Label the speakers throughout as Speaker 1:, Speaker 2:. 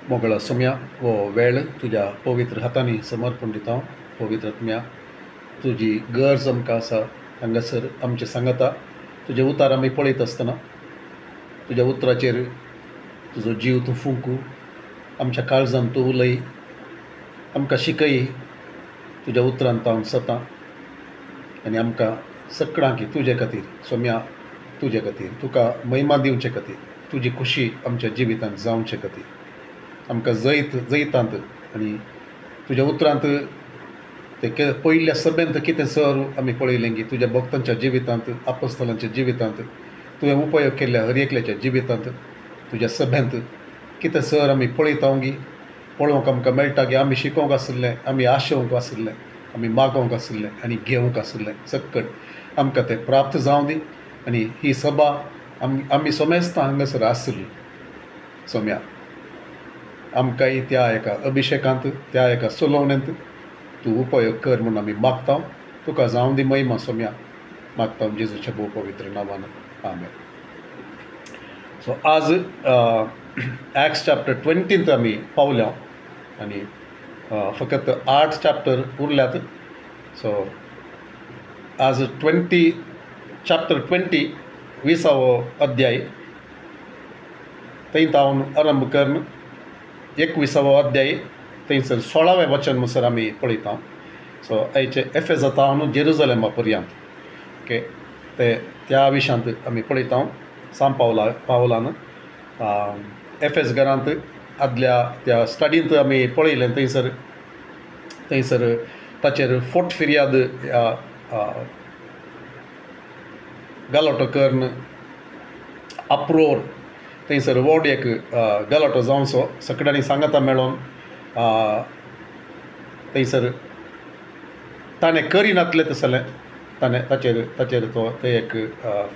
Speaker 1: मोगळा सोम्या वो वेळ तुज्या पवित्र हातांनी समर्पण दिता. पवित्र आत्म्या तुजी गरज आमकां आसा हांगासर आमचे सांगता. तुजे उतार आमी पळयत आसतना तुज्या उतराचेर तुजो जीव तूं फुंकू, आमच्या काळजांत तूं उलय, आमकां शिकय. तुज्या उतरांत हांव सतां आनी आमकां सगळ्यांक तुजे खातीर सोम्या, तुजे खातीर तुका महिमा दिवचे खातीर, तुजी खुशी आमच्या जिवितांत जावचे खातीर आमकां जैतांत आनी तुज्या उतरांत ते पयल्या सभेंत कितें सर आमी पळयलें की तुज्या भक्तांच्या जिवितांत, आपोस्तलांच्या जिवितांत, तुवें उपयोग केल्ल्या हर एकल्याच्या जिवितांत, तुज्या सभेंत कितें सर आमी पळयता की पळोवंक आमकां मेळटा की आमी शिकोवंक आशिल्लें, आमी आशोवंक आशिल्लें, आमी मागोवंक आशिल्लें आनी घेवंक आशिल्लें सकट आमकां तें प्राप्त जावं दी. आनी ही सभा आमी सोमेस्तां हांगासर आसली सोम्या, आमकां त्या एका अभिशेकांत, त्या एका सुलोवणेंत तूं उपयोग कर म्हूण आमी मागता. तुका जावं दी महिमा सोम्या, मागता जेजूच्या भोव पवित्र नांवान. आमेन. सो आज एक्ट्स चॅप्टर 20 आमी पावल्या आनी फकत 8 चॅप्टर उरल्यात. सो आज चॅप्टर 20 20वो अध्याय थंय हांव आरंभ करन. 21वो अध्याय थंयसर 16वें वचन म्हणसर आमी पळयता. सो आयचे एफेजांत न्हू जेरुजलेमा पर्यंत ओके ते त्या विशयांत आमी पळयता. सांब पावलान एफेज घरांत आदल्या त्या स्टडींत आमी पळयलें. थंयसर ताचेर फोट फिर्याद गलाटो करन अप्रोर थंयसर व्हड एक गलाटो जावचो सगळ्यांनी सांगता मेळोन थंयसर ताणें करिनातलें तसलें ताचेर तो ते एक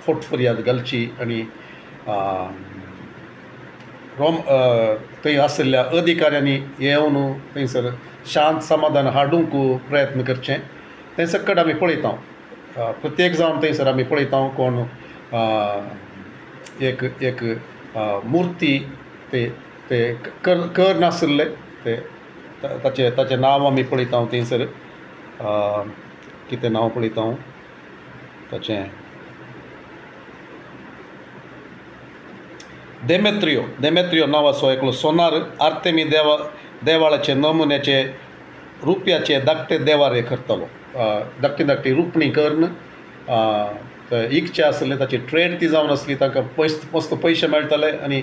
Speaker 1: फोट फिर्याद घालची आनी थंय आशिल्ल्या अधिकाऱ्यांनी येवन थंयसर शांत समाधान हाडूंक प्रयत्न करचें तें सकट आमी पळयता. प्रत्येक जावन थंयसर आमी पळयता कोण एक मुर्ती ते कर नाशिल्ले ते ताचें नांव आमी पळयता. थंयसर कितें नांव पळयता ताचें देमेत्रियो नांवाचो एकलो सोनार आर्तेमी देवाळाचे नमुन्याचे रुपयाचे धाकटे देवारे करतालो. धाकटी रुपणी करून इकचे आसले, ताची ट्रेड ती जावन आसली, तांकां मस्त पयशे मेळटाले. आनी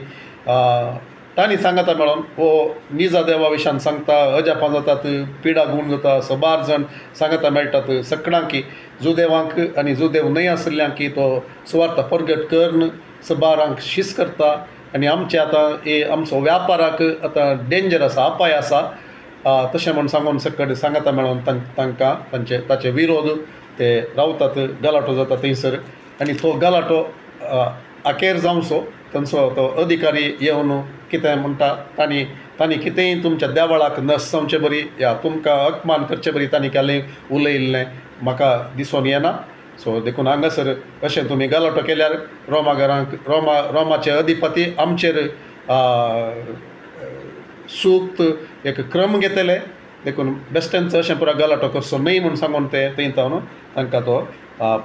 Speaker 1: तांणी सांगता मेळोन हो निजा देवा विशयान सांगता, अजापां जातात, पिडा गूण जाता, सबार जाण सांगता मेळटात सगळ्यांक की जुदेवांक आनी जुदेव न्हय आशिल्ल्यांक तो सुवार्ता परगट करून सबारांक शीस करता. आनी आमचे आतां आमचो व्यापाराक आतां डेंजर आसा, अपाय आसा तशें म्हूण सांगून सकट सांगता मेळोन तांकां ताचे विरोध ते रावतात. गलाटो जाता थंयसर आनी तो गलाटो आखेर जावचो तांचो तो अधिकारी येवन कितें म्हणटा, तांणी कितेंय तुमच्या देवाळाक नसवचे बरी या तुमकां अपमान करचे बरी तांणी केलें उलयल्लें म्हाका दिसून येना. सो देखून हांगासर अशें तुमी गलाटो केल्यार रोमाचे अधिपती आमचेर सूक्त एक क्रम घेतले. देखून बेस्टेंच अशें पुरो गलाटो करचो न्हय म्हूण सांगून ते थंय तांकां तो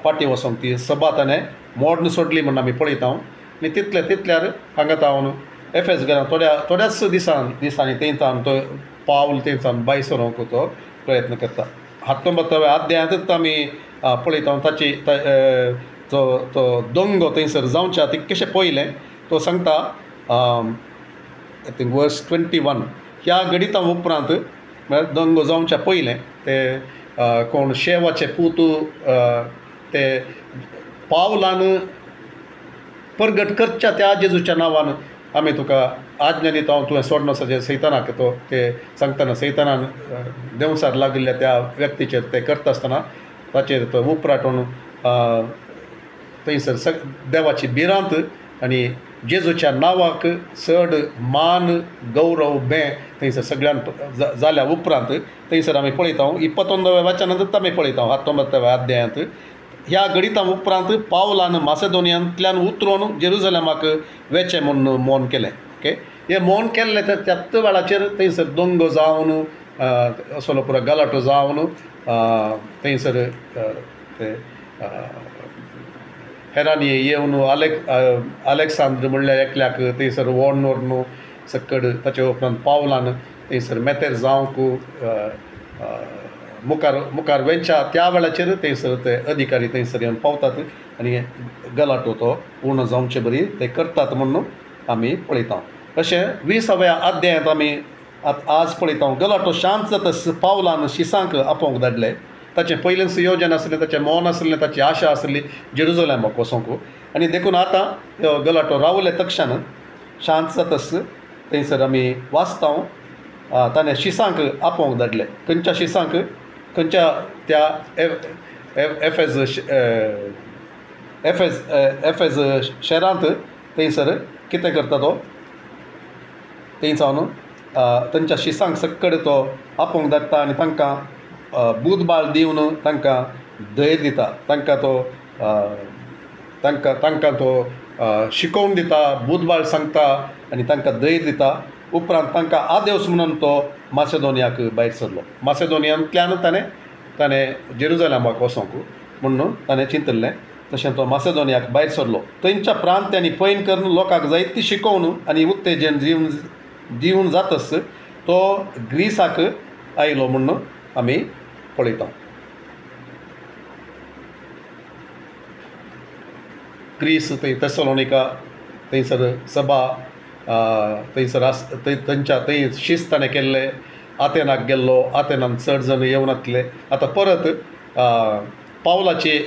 Speaker 1: पाटी वचोन ती सभा ताणें मोडून सोडली म्हूण आमी पळयता. आनी तितल्यार हांगा हांव एफेज घरांत थोड्याच दिसांनी थंय तो पावल थंयसान भायर सरोंक तो प्रयत्न करता. 19व्या अध्यायांतच आमी पळयता ताची तो दोंगो थंयसर जावच्या ती कशें पयलें तो सांगता. आय थिंक वर्स 21 ह्या गणिता उपरांत म्हळ्यार दोंगो जावच्या पयलें ते कोण शेवाचे पूत ते पावलान परगट करच्या त्या जेजूच्या नांवान आमी तुका आज्ञा दिता, तुवें सोडनो सैतानाक तो ते सांगतना सैतानान देंवसार लागिल्ल्या त्या व्यक्तीचेर ते करता आसतना ताचेर तो उपराटून थंयसर देवाची भिरांत आनी जेजूच्या नांवाक चड मान गौरव थंयसर सगळ्यान जाल्या उपरांत थंयसर आमी पळयता 21व्या वचनांत आमी पळयता 19व्या अध्यायांत ह्या गणिता उपरांत पावलान मासेदोनियांतल्यान उतरून जेरुजलेमाक वेचें म्हूण मोन केलें. ओके हे मौन केल्ले त्याच वेळाचेर थंयसर दंगो जावन असलो पुरो गलाटो जावन थंयसर ते हेरांनी येवन आलेक्सांद्र म्हणल्यार एकल्याक थंयसर व्हरून व्हरून सकड ताचे उपरांत पावलान थंयसर मेतेर जावंक मुखार वेंच्या त्या वेळाचेर थंयसर ते अधिकारी थंयसर येवन पावतात आनी गलाटो तो पूर्ण जावचे बरी ते करतात म्हणून आमी पळयता. अशें 20व्या अध्यायांत आमी आज पळयता गलाटो शांत जातस पावलान शिसांक आपोवंक धाडले. ताचें पयलेंच येवजन आसलें, ताचें मौन आसलें, ताची आशा आसली जेरुसलेमाक वचोंक. आनी देखून आतां गलाटो रावले तक्षण शांत जातस थंयसर आमी वाचता ताणें शिसांक आपोवंक धाडले. खंयच्या शिसांक? खंयच्या त्या एफेज शहरांत थंयसर कितें करता तो थंयसावन तांच्या शिसांक सकड तो आपोवंक धाडटा आनी तांकां बुदबाळ दिवन तांकां धैर्य दिता. तांकां तो शिकोवन दिता, बुदबाळ सांगता आनी तांकां धैर्य दिता. उपरांत तांकां आदेवस म्हणून तो मासेदोनियाक भायर सरलो. मासेदोनियांतल्यान ताणें जेरुसलेमाक वचोंक म्हणून ताणें चिंतल्लें. तशें तो मासेदोनियाक भायर सरलो. थंयच्या प्रांत्यांनी पैन करून लोकांक जायती शिकोवन आनी उत्तेजन दिवन जातस तो ग्रीसाक आयलो म्हणून आमी पळयता. ग्रीस थेसलोनिका थंयसर सभा थंयसर थंय शिस्त ताणें केल्ले. आतेनाक गेल्लो, आतेनान चड जण येवन वतले. आतां परत पावलाची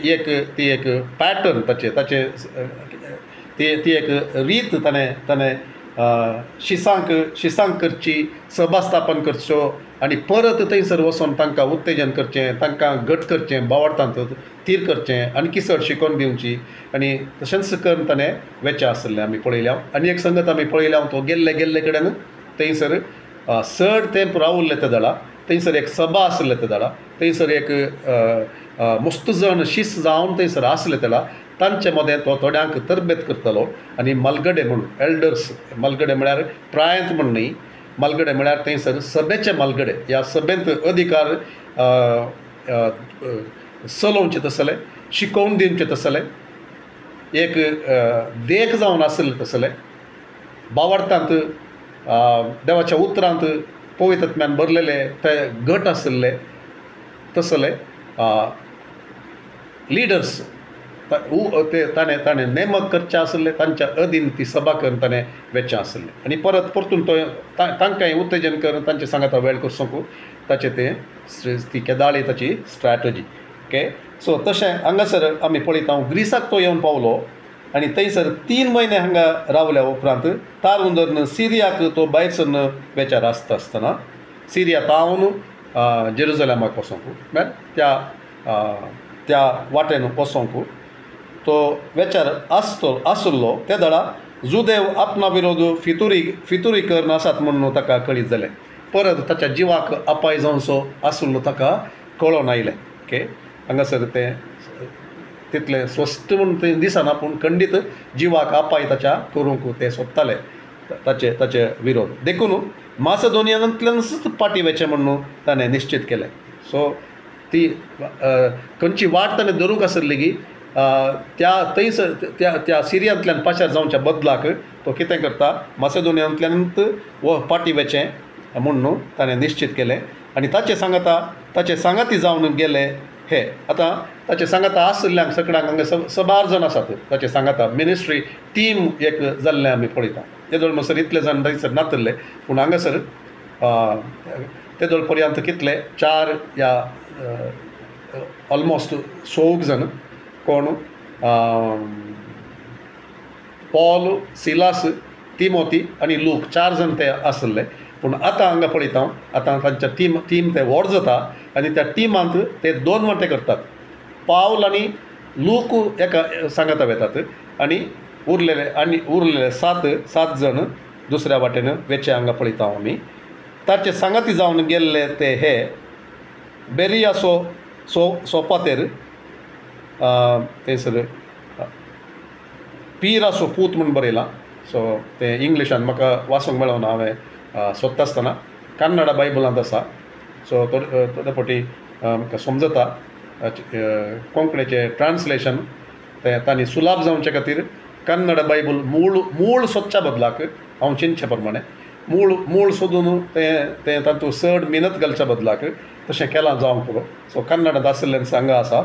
Speaker 1: ती एक पॅटर्न ताचे ती एक रीत ताणें शिसांक करची, सभा स्थापन करच्यो आनी परत थंयसर वचोन तांकां उत्तेजन करचें, तांकां घट करचें, बावडतांत थीर करचें आनी किसड शिकोवन दिवची. आनी तशेंच करून ताणें वेचें आसलें आमी पळयल्या. आनी एक संगत आमी पळयल्या तो गेल्ले कडेन थंयसर चड तेंप रावुल्ले ते दळा. थंयसर एक सभा आसले ते दळा. थंयसर एक मस्त जण शिस्त जावन थंयसर आसले तेडा. तांचे मदें तो थोड्यांक तरबेत करतलो आनी मलगडे म्हणून एल्डर्स, मलगडे म्हळ्यार प्रायंत म्हण न्ही, मलगडे म्हळ्यार थंयसर सभेचे मलगडे. ह्या सभेंत अधिकार चलोवचे तसले, शिकोवन दिवचे तसले, एक देख जावन आसले तसले, बावडतांत देवाच्या उतरांत पवित्रात्म्यान भरलेले ते गट आसले तसले लिडर्स ताणें नेमक करचें आसलें. तांच्या अधीन ती सभा करून ताणें वेचें आसलें. आनी परतून तो तांकांय उत्तेजन करून तांचे सांगाता वेळ करचोंक ताचें ती केदाळी ताची स्ट्रॅटजी. ओके, सो तशें हांगासर आमी पळयता ग्रीसाक तो येवन पावलो आनी थंयसर 3 म्हयने हांगा रावल्या उपरांत तारून धरून सिरियाक तो भायर सरन वेचार आसतना सिरिया तावन जेरुसलेमाक वचोंक म्हळ्यार त्या वाटेन वचोंक तो वेचार आसलो. त्या दळा जुदेव आपणा विरोध फितुरी करून आसात म्हणून ताका कळीत जालें. परत ताच्या जिवाक अपाय जावचो आसलो ताका कळोन आयलें. ओके, हांगासर तें तितलें स्वस्त म्हणून तें दिसना पूण खंडीत जिवाक अपाय ताच्या करूंक ते सोदताले ताचे विरोध. देखून मासेदोनियांतल्यानच पाटी वेचें म्हणून ताणें निश्चित केलें. सो ती खंयची वाट ताणें धरूंक आसली की थंयसर त्या सिरियांतल्यान पाशार जावच्या बदलाक तो कितें करता, मासेदोनियांतल्यानच वो पाटी वेचें म्हणून ताणें निश्चित केलें. आनी ताचे सांगाती जावन गेले हे. आतां ताचे सांगाता आसल्यांक सगळ्यांक हांगा 12 जण आसात ताचे सांगाता. मिनिस्ट्री टीम एक जाल्लें आमी पळयता. तेदोळ म्हणसर इतले जाण थंयसर नातल्ले पूण हांगासर तेदोळ पर्यंत कितले 4 या ऑलमोस्ट 100 जण कोण पॉल, सिलास, तिमोथी आनी लूक 4 जण ते आसले. पूण आतां हांगा पळयता आतां तांच्या टीम ते व्हड जाता आनी त्या टिमांत ते 2 वांटे करतात. पावल आनी लूक एका सांगाता वेतात आनी उरलेले 7 जण दुसऱ्या वाटेन वेचे हांगा पळयता आमी. ताचे सांगाती जावन गेल्ले ते हे बेरिया सोपातेर थंयसर पिरासो पूत म्हूण बरयलां. सो ते इंग्लिशान म्हाका वाचूंक मेळोना हांवें सोदता आसतना कन्नडा बायबलांत आसा सो थोडे फावटी म्हाका समजता कोंकणीचें ट्रान्सलेशन तें तांणी सुलाभ जावचे खातीर कन्नड बायबल मूळ सोदच्या बदलाक हांव चिंतचे प्रमाणे मूळ सोदून तें तातूंत चड मेहनत घालच्या बदलाक तशें केलां जावंक पुरो सो कन्नडांत आशिल्ल्यान हांगा आसा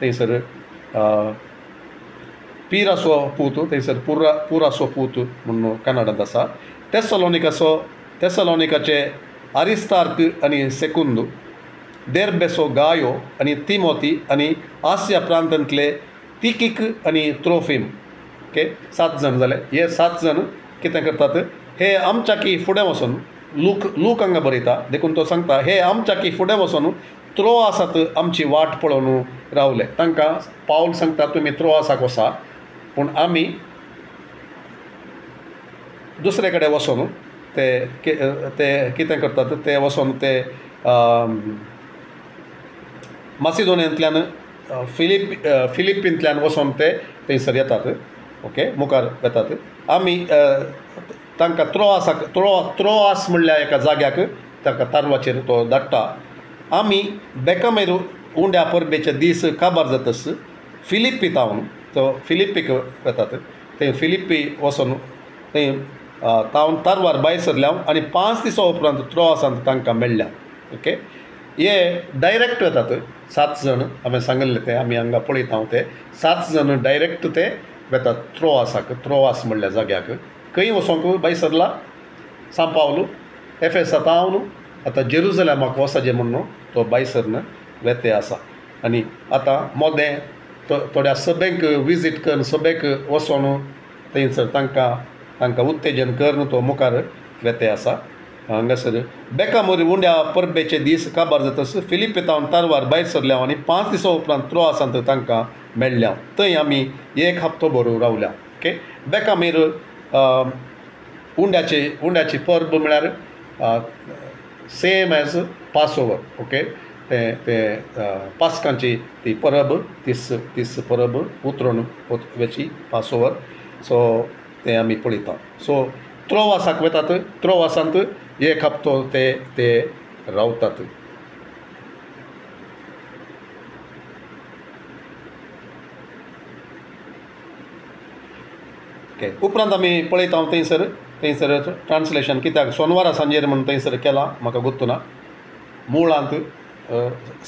Speaker 1: थंयसर पीर आसो पूत थंयसर पूर आसो पूत म्हणून कन्नडांत आसा तेसलोनिकाचे आरिस्तार्क आनी सेकुंद देर्बेसो गायो आनी तिमोथी आनी आसिया प्रांतांतले तिकीक आनी त्रोफिम ओके 7 जण जाले हे 7 जण कितें करतात हे आमच्याकी फुडें वचून लूक हांगा बरयता देखून तो सांगता हे आमच्याकी फुडें वचून त्रोआसात आमची वाट पळोवन रावले तांकां पावल सांगता तुमी त्रोआसाक वचा पूण आमी दुसरे कडेन वचून ते कितें करतात ते वचून ते मासिदोनियांतल्यान फिलिप्पींतल्यान वचून ते थंयसर येतात ओके मुखार येतात आमी तांकां त्रोआस म्हणल्या एका जाग्याक ताका तारवाचेर तो धाडटा आमी बेकामेर उंड्या परबेचे दीस काबार जातस फिलिप्पी तावन तो फिलिप्पीक वतात थंय फिलिप्पी वचून थंय तावन तारवार भायर सरल्या आनी 5 दिसां उपरांत त्रोआसांत तांकां मेळ्ळ्या ओके हे डायरेक्ट वतात 7 जण हांवें सांगलें ते आमी हांगा पळयता ते 7 जण डायरेक्ट ते वेतात त्रोआस म्हणल्या जाग्याक खंय वचोंक भायर सरला सांग पावलो एफेसा तावन आतां जेरुसलेमाक वचचें म्हणून तो भायर सरन वेते आसा आनी आतां मोदें थोड्या सभेक विजीट करून सभेक वचोन थंयसर तांकां उत्तेजन करून तो मुखार वेते आसा हांगासर बेकामोरी उंड्या परबेचे दीस काबार जातस फिलिप्पी तावन तारवार भायर सरल्या आनी 5 दिसां उपरांत त्रोआसांत तांकां मेळ्ळ्या थंय आमी 1 हप्तो भर रावल्या ओके बेकामेर उंड्याची परब म्हळ्यार सेम एज पासओवर ओके ते पास्कांची ती परब तीस परब उतरून वेची पासओवर सो ते आमी पळयता सो त्रोआसाक वतात त्रोआसांत 1 हप्तो ते रावतात ओके उपरांत आमी पळयता थंयसर ट्रान्सलेशन कित्याक सोनवारा सांजेर म्हणून थंयसर केलां म्हाका गुर्तुना मुळांत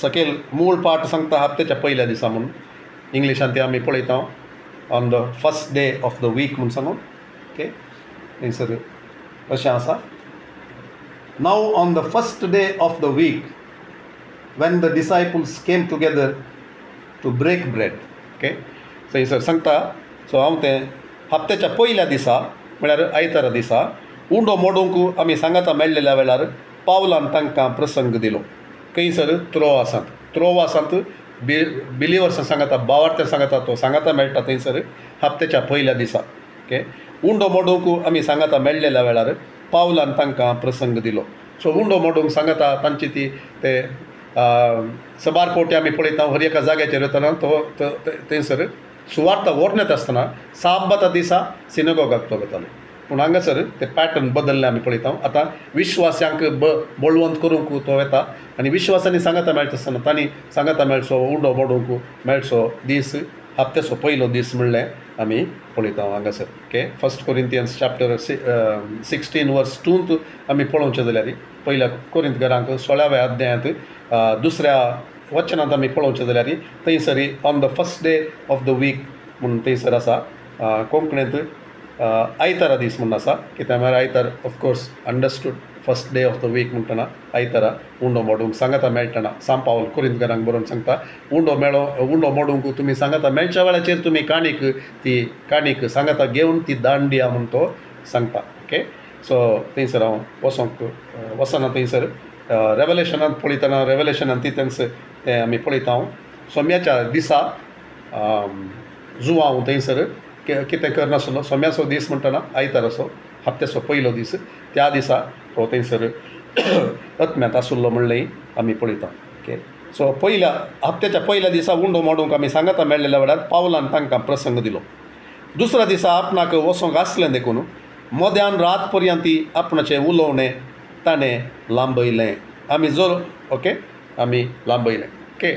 Speaker 1: सकयल मूळ पाठ सांगता हप्त्याच्या पयल्या दिसा म्हणून इंग्लिशांत ते आमी पळयता on the first day of the week म्हणून सांगून ओके थंयसर अशें आसा now on the first day of the week when the disciples came together to break bread okay थंयसर सांगता सो हांव तें हप्त्याच्या पयल्या दिसा म्हळ्यार आयतारा दिसा उंडो मोडूंक आमी सांगाता मेळ्ळेल्या वेळार पावलान तांकां प्रसंग दिलो खंयसर त्रोआसांत बिलिवर्सां सांगाता बावार्थ्यां सांगाता तो सांगाता मेळटा थंयसर हप्त्याच्या पयल्या दिसा ओके उंडो मोडूंक आमी सांगाता मेळ्ळेल्या वेळार पावलान तांकां प्रसंग दिलो सो उंडो मोडूंक सांगाता तांची ती ते सबार पोवटी आमी पळयता हर एका जाग्याचेर वतना तो थंयसर सुवार्ता व्हरून येता आसतना साब्बाता दिसा सिनेगोगाक तो वतालो पूण हांगासर ते पॅटर्न बदल्ले आमी पळयता आतां विश्वासांक बळवंत करूंक तो येता आनी विश्वासांनी सांगाता मेळटा आसतना तांणी सांगाता मेळचो उंडो मोडूंक मेळचो दीस हप्त्याचो पयलो दीस म्हणलें आमी पळयता हांगासर ओके 1 कोरिंथियन्स चॅप्टर 16 वर्स 2 आमी पळोवचें जाल्यार पयल्या कोरिंथकारांक 16व्या अध्यायांत दुसऱ्या वचनांत आमी पळोवचें जाल्यार थंयसर on the first day of the week म्हणून थंयसर आसा कोंकणींत आयतारा दीस म्हणून आसा कित्याक म्हळ्यार आयतार of course understood first day of the week म्हणटना आयतारा उंडो मोडूंक सांगाता मेळटना सांग पावल कोरिंथकारांक बरोवन सांगता उंडो मोडूंक तुमी सांगाता मेळच्या वेळाचेर तुमी काणीक सांगाता घेवन ती दान दिया म्हणून तो सांगता ओके सो थंयसर हांव वचना थंयसर रेवलेशनांत पळयतना रेवलेशनांत तितून तें आमी पळयता हांव सोम्याच्या दिसा जुवा हांव थंयसर कितें करनासलो सोम्याचो दीस म्हणटना आयताराचो हप्त्याचो पयलो दीस त्या दिसा तो थंयसर अत्म्यांत आसुल्लो म्हणलें आमी पळयता ओके सो हप्त्याच्या पयल्या दिसा उंडो मोडूंक आमी सांगाता मेळ्ळेल्या वेळार पावलान तांकां प्रसंग दिलो दुसऱ्या दिसा आपणाक वचोंक आसलें देखून मध्यान रात पर्यंत आपणाचें उलोवणें ताणें लांबयलें. आमी जोर ओके आमी लांबयलें. ओके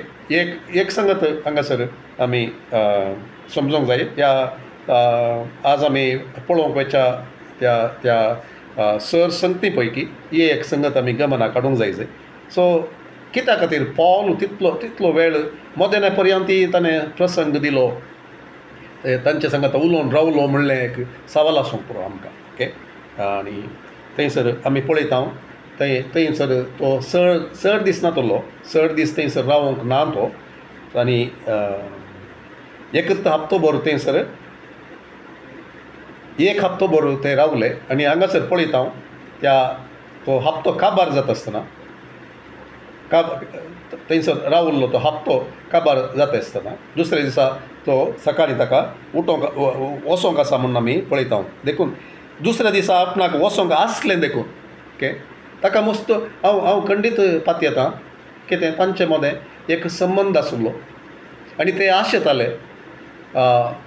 Speaker 1: एक संगत हांगासर आमी समजूंक जाय. आज आमी पळोवंक वयच्या त्या सर संगती पैकी ही एक संगत आमी गमना काडूंक जाय. सो कित्या खातीर पौल तितलो वेळ मध्याना पर्यंत ताणें प्रसंग दिलो, तांचे सांगात उलोवन रावलो म्हणलें एक सवाल आसूंक पुरो आमकां. ओके आनी थंयसर आमी पळयता थंयसर तो चड दीस नातलो, चड दीस थंयसर रावंक ना तो. आनी एकच हप्तो भर थंयसर एक हप्तो भर ते रावले. आनी हांगासर पळयता तो हप्तो काबार जाता आसतना थंयसर रावल्लो तो हप्तो काबार जाता आसतना दुसऱ्या दिसा तो सकाळीं ताका उठोवंक वचोंक आसा म्हणून आमी पळयता. देखून दुसऱ्या दिसा आपणाक वचोंक आसलें देखून ओके ताका मस्त हांव खंडीत पात येता कितें तांचे मदें एक संबंद आशिल्लो आनी ते आशेताले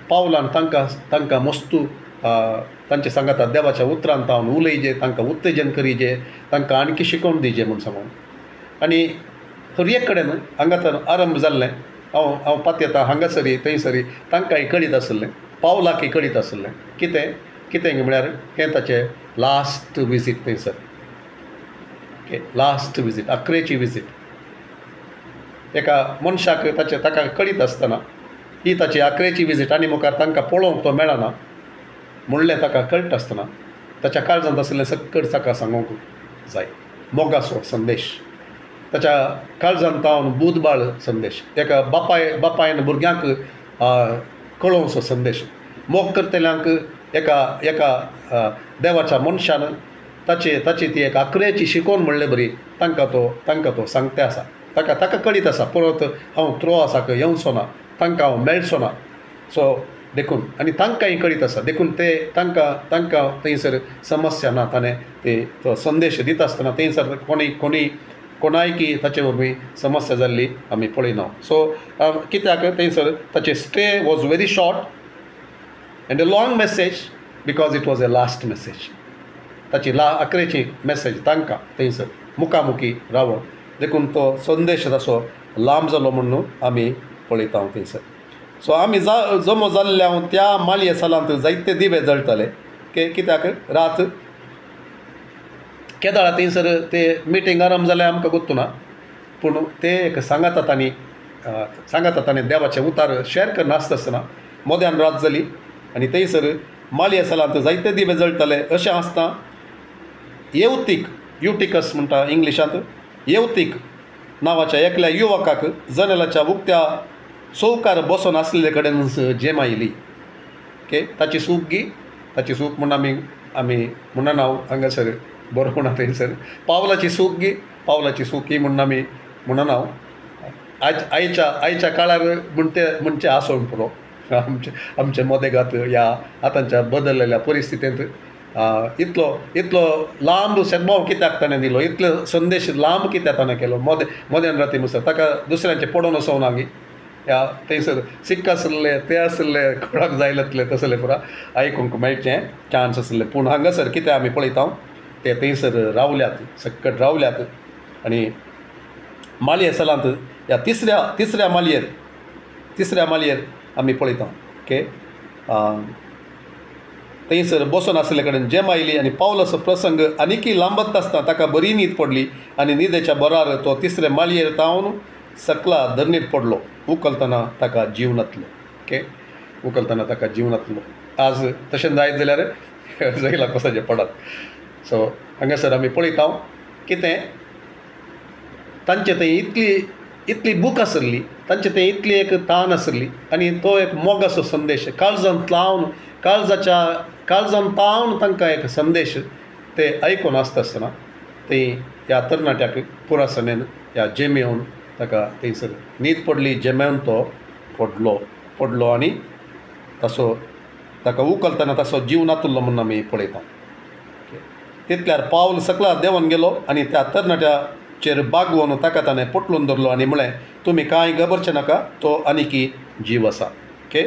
Speaker 1: पावलान तांकां मस्तू तांचे सांगाता देवाच्या उतरांत हांव उलयजे, तांकां उत्तेजन करीजे, तांकां आणकी शिकोवन दिजे म्हूण सांगून. आनी हर एक कडेन हांगा तर आरंभ जाल्लें. हांव पात येता हांगासरी थंयसरी तांकांय कळीत आसलें, पावलाकय कळीत आसलें. कितें म्हळ्यार हें ताचें लास्ट विजीट थंयसर. ओके लास्ट विजीट, 11ची विजीट. एका मनशाक ताका कळीत आसतना ही ताची 11ची विजीट आनी मुखार तांकां पळोवंक तो मेळना म्हणलें ताका कळट आसतना ताच्या काळजांत आसलें सक्कड ताका सांगूंक जाय. मोगाचो संदेश ताच्या काळजांत हांव बुधबाळ संदेश, एका बापायन भुरग्यांक कळोवचो संदेश, मोग करतल्यांक एका देवाच्या मनशान ताची ती एक 11ची शिकोवन म्हणले बरी तांकां तो सांगते आसा. ताका कळीत आसा परत हांव त्रोआसाक येवचो ना, तांकां हांव मेळचो ना. सो देखून आनी तांकांय कळीत आसा देखून ते तांकां थंयसर समस्या ना. ताणें तो संदेश दिता आसतना थंयसर कोणायकी ताचे वरवीं समस्या जाल्ली आमी पळयना. सो कित्याक थंयसर ताचे stay was very short end a long message because it was a last message. ताची 11ची मेसेज तांकां थंयसर मुखामुखी रावून देखून तो संदेश ताचो लांब जालो म्हणून आमी पळयता थंयसर. सो आमी जमो जाल्ल्या त्या मालये सालांत जायते दिवे जळटले. कित्याक रात केदाळा थंयसर ते मिटींग आरंभ जालें आमकां गोत्तू ना, पूण ते एक सांगातांनी देवाचें उतार शेअर करना आसतना मध्यान रात जाली आनी थंयसर मालये सालांत जायते दिवे जळटले. अशें आसता युटिकस म्हणटा इंग्लिशांत, येवतीक नांवाच्या एकल्या युवकाक जनेलाच्या उक्त्या चौकार बसून आसलेले कडेन जेम आयली. ओके ताची सूक म्हूण आमी म्हणून हांव हांगासर बरोवना थंयसर पावलाची सूक ही म्हणून आमी म्हणून हांव आयच्या काळार म्हणचे आसोन पुरो आमचे मदेगात ह्या आतांच्या बदललेल्या परिस्थितींत इतलो लांब सद्भाव कित्याक ताणें दिलो, इतलो संदेश लांब कित्याक ताणें केलो मध्यान राती म्हणसर ताका दुसऱ्यांचे पडोवन वचोंक ना. ह्या थंयसर सिक्क आसले ते आसले कोणाक जाय तसले पुरा आयकूंक मेळचें चान्स आसले. पूण हांगासर कितें आमी पळयता ते थंयसर रावल्यात, सक्कट रावल्यात. आनी मालये सालांत ह्या तिसऱ्या मालयेर आमी पळयता ओके थंयसर बसून आसले कडेन जेम आयली आनी पावलाचो प्रसंग आनीकय लांबत आसता ताका बरी न्हीद पडली आनी न्हिदेच्या बरार तो तिसरे मालयेर तावन सकला धरणीर पडलो. उखलतना ताका जीव नातलो. ओके उखलतना ताका जीव नातलो. आज तशें जायत जाल्यार जैला कसाचें पडत. सो हांगासर आमी पळयता कितें तांचे थंय इतली बूक आसली, तांचे थंय इतली एक तान आसली आनी तो एक मोगाचो संदेश काळजांत पावन तांकां एक संदेश ते आयकून आसतना थंय ह्या तरणाट्याक पुरासनेन ह्या जेमेवन ताका थंयसर न्हीद पडली. जेमेवन तो पडलो आनी ताका उखलतना ताचो जीव नातुल्लो म्हणून आमी पळयता. तितल्यार पावल सकला देंवन गेलो आनी त्या तरणाट्याचेर बागवून ताका ताणें पटलून धरलो आनी म्हळें तुमी कांय घबरचे नाका, तो आनीकी जीव आसा. ओके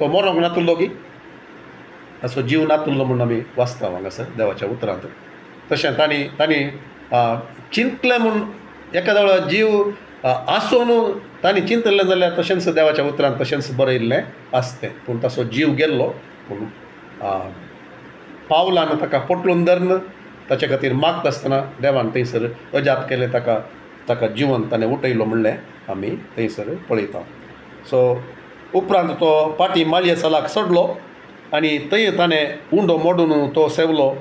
Speaker 1: तो मोरोंक नातुल्लो की असो जीव नातुल्लो म्हणून आमी वाचता हांगासर देवाच्या उतरांत. तशें तांणी चिंतलें म्हूण एका वेळा जीव आसून तांणी चिंतलें जाल्यार तशेंच देवाच्या उतरांत तशेंच बरयल्लें आसतें. पूण तसो जीव गेल्लो पूण पावलान ताका पटलून धरन ताचे खातीर मागता आसतना देवान थंयसर अजाप केलें, ताका जिवन ताणें उठयलो म्हणलें आमी थंयसर पळयता. सो उपरांत तो फाटीं मालये सालाक चडलो आनी थंय ताणें उंडो मोडून तो सेवलो.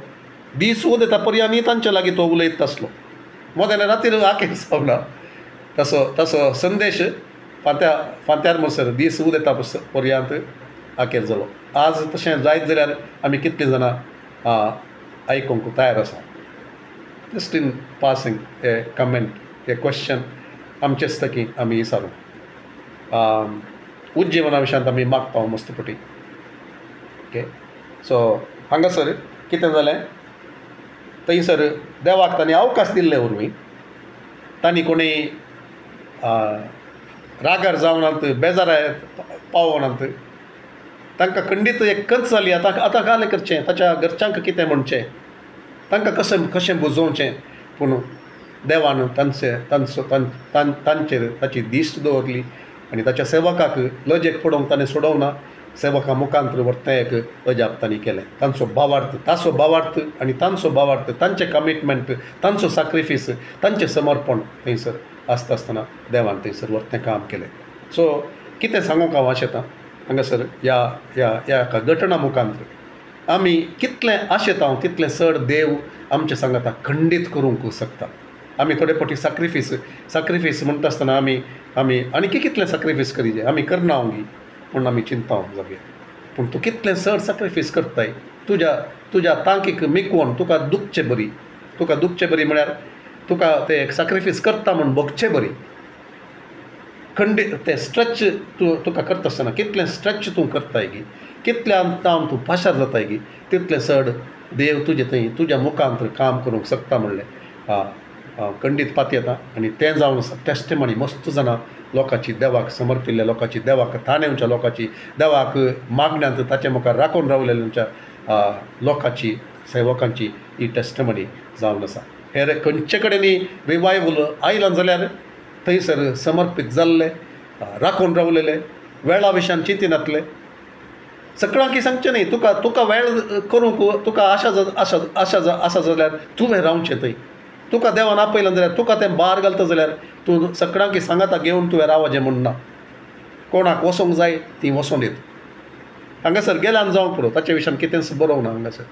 Speaker 1: दीस उदेता पर्यांत तांचे लागीं तो उलयत आसलो. मोदें रातीर आखेर सावना तसो संदेश फांत्यार म्हणसर दीस उदेता पर्यांत आखेर जालो. आज तशें जायत जाल्यार आमी कितलीं जाणां आयकूंक तयार आसा. Just in passing A comment A question आमचेच तकी आमी विचारूं. उज्जीवना विशयांत आमी मागता मस्तपटी. ओके, सो हांगासर कितें जालें, थंयसर देवाक तांणी अवकाश दिल्ले वरवीं तांणी रागार जावनात, बेजाराय पावनात. तांकां खंडीत एक कंच जाली. आतां कालें करचें, ताच्या घरच्यांक कितें म्हणचें, तांकां कशें बुजोवचें. पूण देवान तांचेर ताची दिश्ट दवरली आनी ताच्या सेवकाक लजेक पडोवंक ताणें सोडोवना. सेवका मुखांतर व्हरतें एक अजाप तांणी केलें. तांचो भावार्थ आनी तांचो भावार्थ, तांचें कमिटमेंट, तांचो सॅक्रिफीस, तांचें समर्पण थंयसर आसता आसतना देवान थंयसर व्हरतें काम केलें. सो कितें सांगूंक हांव आशेतां हांगासर ह्या घटना मुखांतर आमी कितलें आशेतां तितलें चड देव आमच्या सांगाता खंडीत करूंक शकता. आमी थोडे फावटी सॅक्रिफीस म्हणटा आसतना आमी आनी कितलें सॅक्रिफीस करीजे आमी करना गी म्हूण आमी चिंतां जावया. पूण तूं कितलें चड सॅक्रिफीस करताय तुज्या तांकीक मिकवून तुका दुखचें बरी म्हळ्यार तुका तें सॅक्रिफीस करता म्हूण भोगचें बरी. खंडीत तें स्ट्रेच तुका करता आसतना कितलें स्ट्रेच तूं करताय गी, कितल्यान तूं पाशार जाताय गी, तितलें चड देव तुजे थंय तुज्या मुखांतर काम करूंक शकता म्हणलें खंडीत पातयेता. आनी तें जावन आसा टेस्टिमनी मस्त जाणां लोकांची, देवाक समर्पिल्ल्या लोकांची, देवाक थानेवच्या लोकांची, देवाक मागण्यांत ताचे मुखार राखून रावलेल्यांच्या लोकांची, सेवकांची ही टेस्टिमनी जावन आसा. हेर खंयचे कडेन रिवायवल आयलां जाल्यार थंयसर समर्पीत जाल्ले, राखून रावलेले, वेळा विशयान चिंतिनातले. सगळ्यांक सांगचें न्ही, तुका वेळ करूंक तुका आशा जाल्यार तुवें रावचें थंय. तुका देवान आपयलां जाल्यार तुका तें भार घालता जाल्यार तूं सगळ्यांक सांगाता घेवन तुवें रावचें म्हूण ना. कोणाक वचोंक जाय ती वचोन येत. हांगासर गेल्यान जावंक पुरो ताचे विशयान कितेंच बरोवंक ना हांगासर.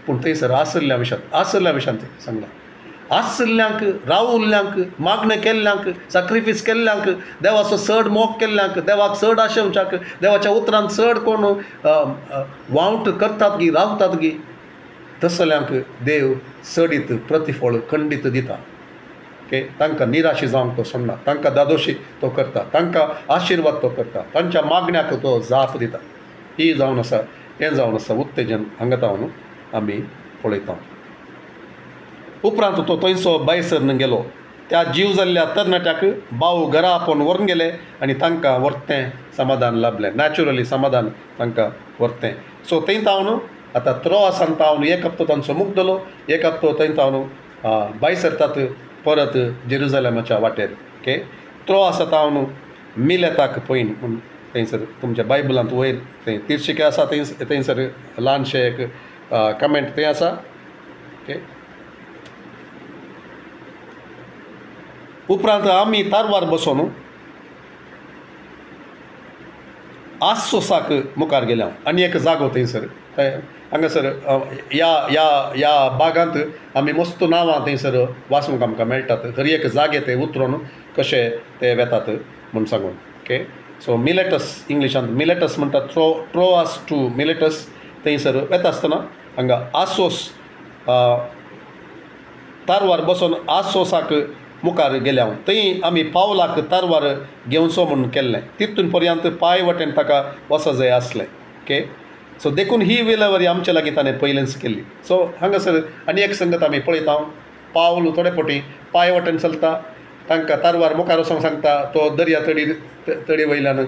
Speaker 1: पूण थंयसर आसल्या विशयान सांगलां. आसल्ल्यांक, रावुल्ल्यांक, मागणें केल्ल्यांक, सॅक्रिफीस केल्ल्यांक, देवाचो चड मोग केल्ल्यांक, देवाक चड आशेवच्यांक, देवाच्या उतरांत चड कोण वावट करतात गी, रावतात गी, तसल्यांक देव चडीत प्रतिफळ खंडीत दिता. ओके, तांकां निराशी जावंक तो सोडना, तांकां दादोशी तो करता, तांकां आशिर्वाद तो करता, तांच्या मागण्याक तो जाप दिता. हें जावन आसा उत्तेजन हांगातावन आमी पळयता. उपरांत तो थंयचो बायसर गेलो. त्या जीव जाल्ल्या तरणाट्याक भाव घरा आपोवन व्हरून गेले आनी तांकां व्हरतें समाधान लाभलें. नॅचुरली समाधान तांकां व्हरतें. सो थंय तावन आतां त्रोआसान तावन एक हप्तो तांचो मुक्तलो, एक हप्तो थंय तावन बायसरतात परत जेरुजालेमाच्या वाटेर. ओके, त्रोआसा तावन मिलेताक पयन म्हूण थंयसर तुमच्या बायबलांत वयर थंय तिर्शिके आसा, थंयसर ल्हानशें एक कमेंट थंय आसा. ओके, उपरांत आमी तारवार बसून आसोसाक मुखार गेल्या. आनी एक जागो थंयसर हांगासर ह्या बागांत आमी मस्त नांवां थंयसर वाचूंक आमकां मेळटात. हर एक जागे ते उतरून कशे ते वेतात म्हूण सांगून. ओके, सो मिलेटस, इंग्लिशांत मिलेटस म्हणटात, ट्रोआस टू मिलेटस. थंयसर वेता आसतना हांगा आसोस तारवार बसून आसोसाक मुखार गेल्या. थंय आमी पावलाक तारवार घेवचो म्हूण केल्लें. तितून पर्यंत पांय वटेन ताका वचो जाय आसलें. ओके, सो देखून ही विलेवारी आमचे लागीं ताणें पयलेंच केल्ली. सो हांगासर आनी एक संगत आमी पळयता. पावल थोडे फावटी पांय वटेन चलता, तांकां तारवार मुखार वचोंक सांगता, तो दर्या तडी वयल्यान